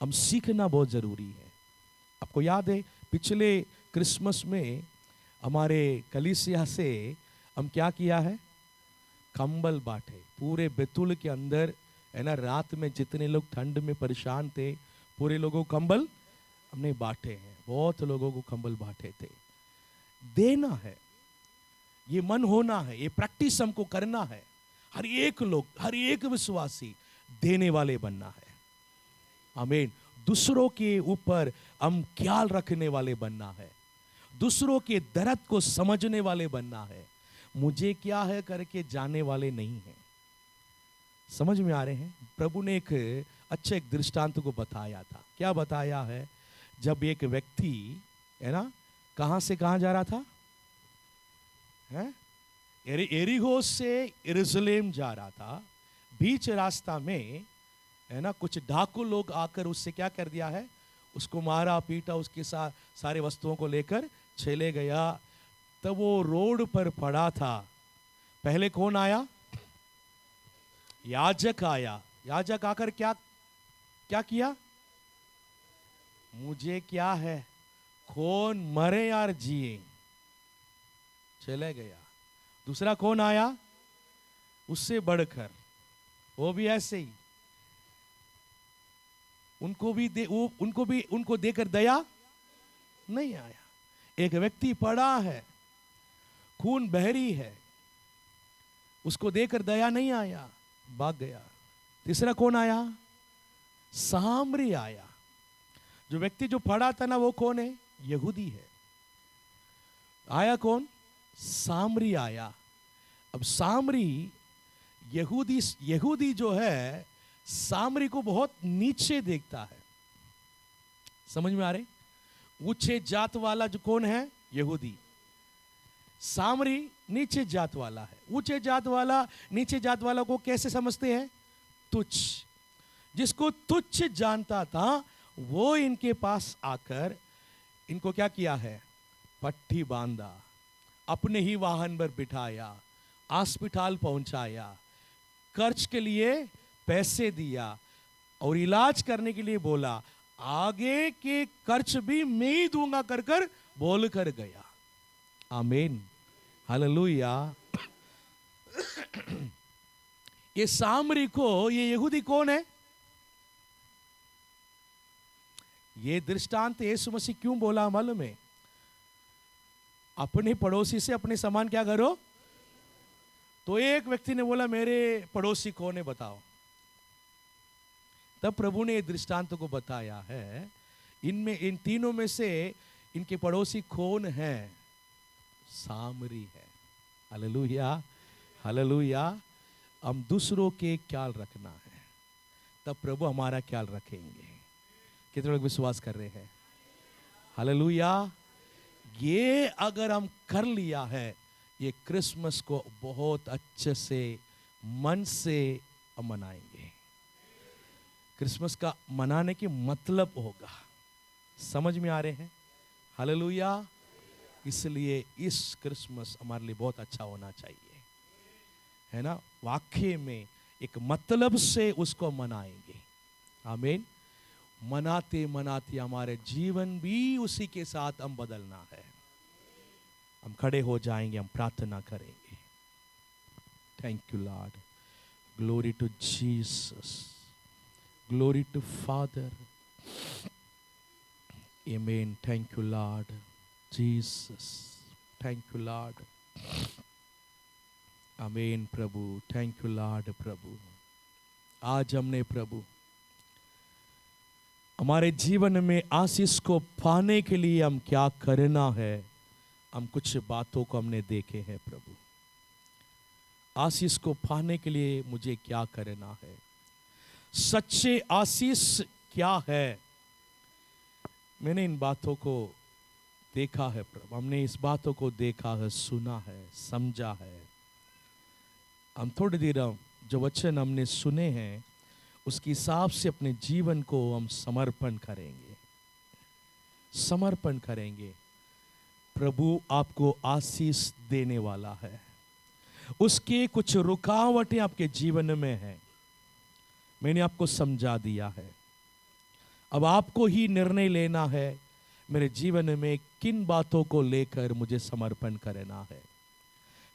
हम सीखना बहुत जरूरी है। आपको याद है पिछले क्रिसमस में हमारे कलीसिया से हम क्या किया है? कंबल बांटे पूरे बैतूल के अंदर, है ना। रात में जितने लोग ठंड में परेशान थे, पूरे लोगों को कंबल हमने बांटे हैं। बहुत लोगों को कंबल बांटे थे। देना है, ये मन होना है, ये प्रैक्टिस हमको करना है। हर एक लोग, हर एक विश्वासी देने वाले बनना है। आमीन। दूसरों के ऊपर हम ख्याल रखने वाले बनना है, दूसरों के दर्द को समझने वाले बनना है। मुझे क्या है करके जाने वाले नहीं हैं। समझ में आ रहे हैं? प्रभु ने एक अच्छे एक दृष्टांत को बताया था। क्या बताया है? जब एक व्यक्ति, है ना, कहां से कहां जा रहा था? है एरिहो से यरूशलेम जा रहा था। बीच रास्ता में, है ना, कुछ डाकू लोग आकर उससे क्या कर दिया है? उसको मारा पीटा, उसके साथ सारे वस्तुओं को लेकर चले गया। तब वो रोड पर पड़ा था। पहले कौन आया? याजक आया। याजक आकर क्या क्या किया? मुझे क्या है, कौन मरे यार जिए, चले गया। दूसरा कौन आया? उससे बढ़कर, वो भी ऐसे ही, उनको देकर दया नहीं आया। एक व्यक्ति पड़ा है, खून बहरी है, उसको देकर दया नहीं आया, भाग गया। तीसरा कौन आया? सामरी आया। जो व्यक्ति जो पड़ा था ना, वो कौन है? यहूदी है। आया कौन? सामरी आया। अब सामरी, यहूदी जो है सामरी को बहुत नीचे देखता है। समझ में आ रहे? ऊंचे जात वाला जो कौन है? यहूदी। सामरी नीचे जात वाला है। ऊंचे जात वाला नीचे जात वाला को कैसे समझते हैं? तुच्छ। जिसको तुच्छ जानता था वो इनके पास आकर इनको क्या किया है? पट्टी बांधा, अपने ही वाहन पर बिठाया, अस्पताल पहुंचाया, खर्च के लिए पैसे दिया और इलाज करने के लिए बोला। आगे के खर्च भी मैं ही दूंगा कर कर बोल कर गया। आमीन, हालेलुया। ये सामरी को, ये यहूदी कौन है? ये दृष्टांत यीशु मसीह क्यों बोला मालूम है? अपने पड़ोसी से अपने समान क्या करो। तो एक व्यक्ति ने बोला मेरे पड़ोसी कौन है बताओ। तब प्रभु ने दृष्टांत को बताया है, इनमें, इन तीनों में से इनके पड़ोसी कौन है? सामरी है। Hallelujah, hallelujah. हम दूसरों के ख्याल रखना है, तब प्रभु हमारा ख्याल रखेंगे। कितने लोग विश्वास कर रहे हैं? हालेलुया। ये अगर हम कर लिया है, ये क्रिसमस को बहुत अच्छे से मन से हम मनाएंगे। क्रिसमस का मनाने की मतलब होगा, समझ में आ रहे हैं? हालेलुया। इसलिए इस क्रिसमस हमारे लिए बहुत अच्छा होना चाहिए, है ना। वाकई में एक मतलब से उसको मनाएंगे। आमीन। मनाते मनाते हमारे जीवन भी उसी के साथ हम बदलना है। हम खड़े हो जाएंगे, हम प्रार्थना करेंगे। Thank you lord, glory to Jesus, glory to father. आमीन। Thank you lord Jesus, thank you lord. आमीन प्रभु, थैंक यू लॉर्ड। प्रभु आज हमने प्रभु हमारे जीवन में आशीष को पाने के लिए हम क्या करना है, हम कुछ बातों को हमने देखे हैं प्रभु। आशीष को पाने के लिए मुझे क्या करना है? सच्चे आशीष क्या है? मैंने इन बातों को देखा है प्रभु, हमने इस बातों को देखा है, सुना है, समझा है। हम थोड़ी देर जो वचन हमने सुने हैं उसके हिसाब से अपने जीवन को हम समर्पण करेंगे, समर्पण करेंगे। प्रभु आपको आशीष देने वाला है। उसके कुछ रुकावटें आपके जीवन में हैं, मैंने आपको समझा दिया है। अब आपको ही निर्णय लेना है, मेरे जीवन में किन बातों को लेकर मुझे समर्पण करना है।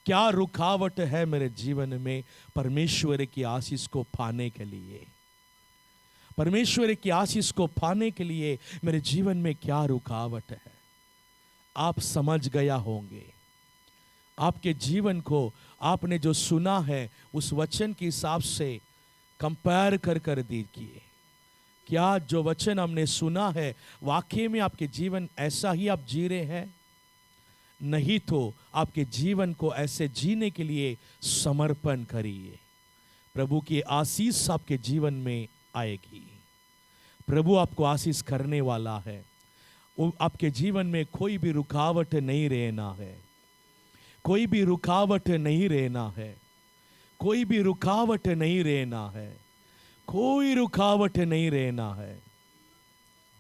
क्या रुकावट है मेरे जीवन में परमेश्वर की आशीष को पाने के लिए? परमेश्वर की आशीष को पाने के लिए मेरे जीवन में क्या रुकावट है? आप समझ गया होंगे। आपके जीवन को आपने जो सुना है उस वचन के हिसाब से कंपेयर कर देखिए। क्या जो वचन हमने सुना है वाकई में आपके जीवन ऐसा ही आप जी रहे हैं? नहीं तो आपके जीवन को ऐसे जीने के लिए समर्पण करिए। प्रभु की आशीष आपके जीवन में आएगी। प्रभु आपको आशीष करने वाला है। आपके जीवन में कोई भी रुकावट नहीं रहना है, कोई भी रुकावट नहीं रहना है, कोई भी रुकावट नहीं रहना है, कोई रुकावट नहीं रहना है।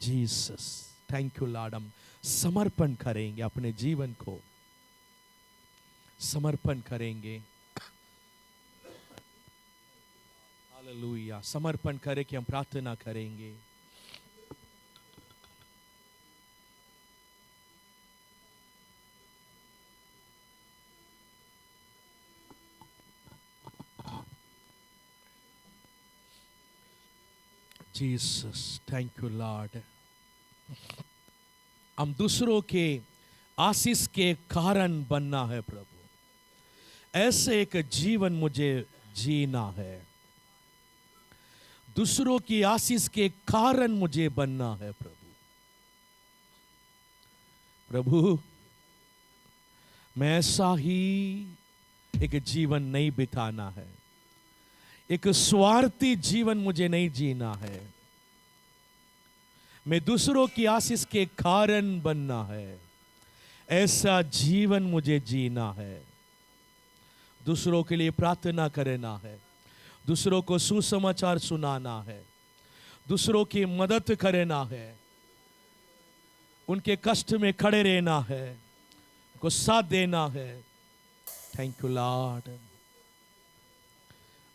Jesus, thank you Lord. हम समर्पण करेंगे, अपने जीवन को समर्पण करेंगे। हालेलुया। समर्पण करें कि हम प्रार्थना करेंगे। Jesus, thank you Lord. हम दूसरों के आशीष के कारण बनना है प्रभु। ऐसे एक जीवन मुझे जीना है, दूसरों की आशीष के कारण मुझे बनना है प्रभु। प्रभु, मैं ऐसा ही एक जीवन नहीं बिताना है, एक स्वार्थी जीवन मुझे नहीं जीना है। मैं दूसरों की आशीष के कारण बनना है, ऐसा जीवन मुझे जीना है। दूसरों के लिए प्रार्थना करना है, दूसरों को सुसमाचार सुनाना है, दूसरों की मदद करना है, उनके कष्ट में खड़े रहना है, उनको साथ देना है। Thank you Lord.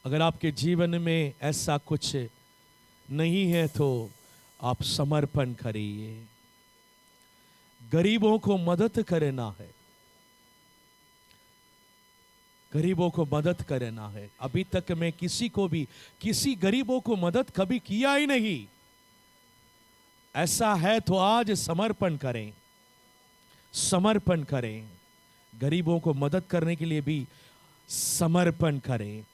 अगर आपके जीवन में ऐसा कुछ नहीं है तो आप समर्पण करिए। गरीबों को मदद करना है, गरीबों को मदद करना है। अभी तक मैं किसी गरीबों को मदद कभी किया ही नहीं। ऐसा है तो आज समर्पण करें, समर्पण करें। गरीबों को मदद करने के लिए भी समर्पण करें।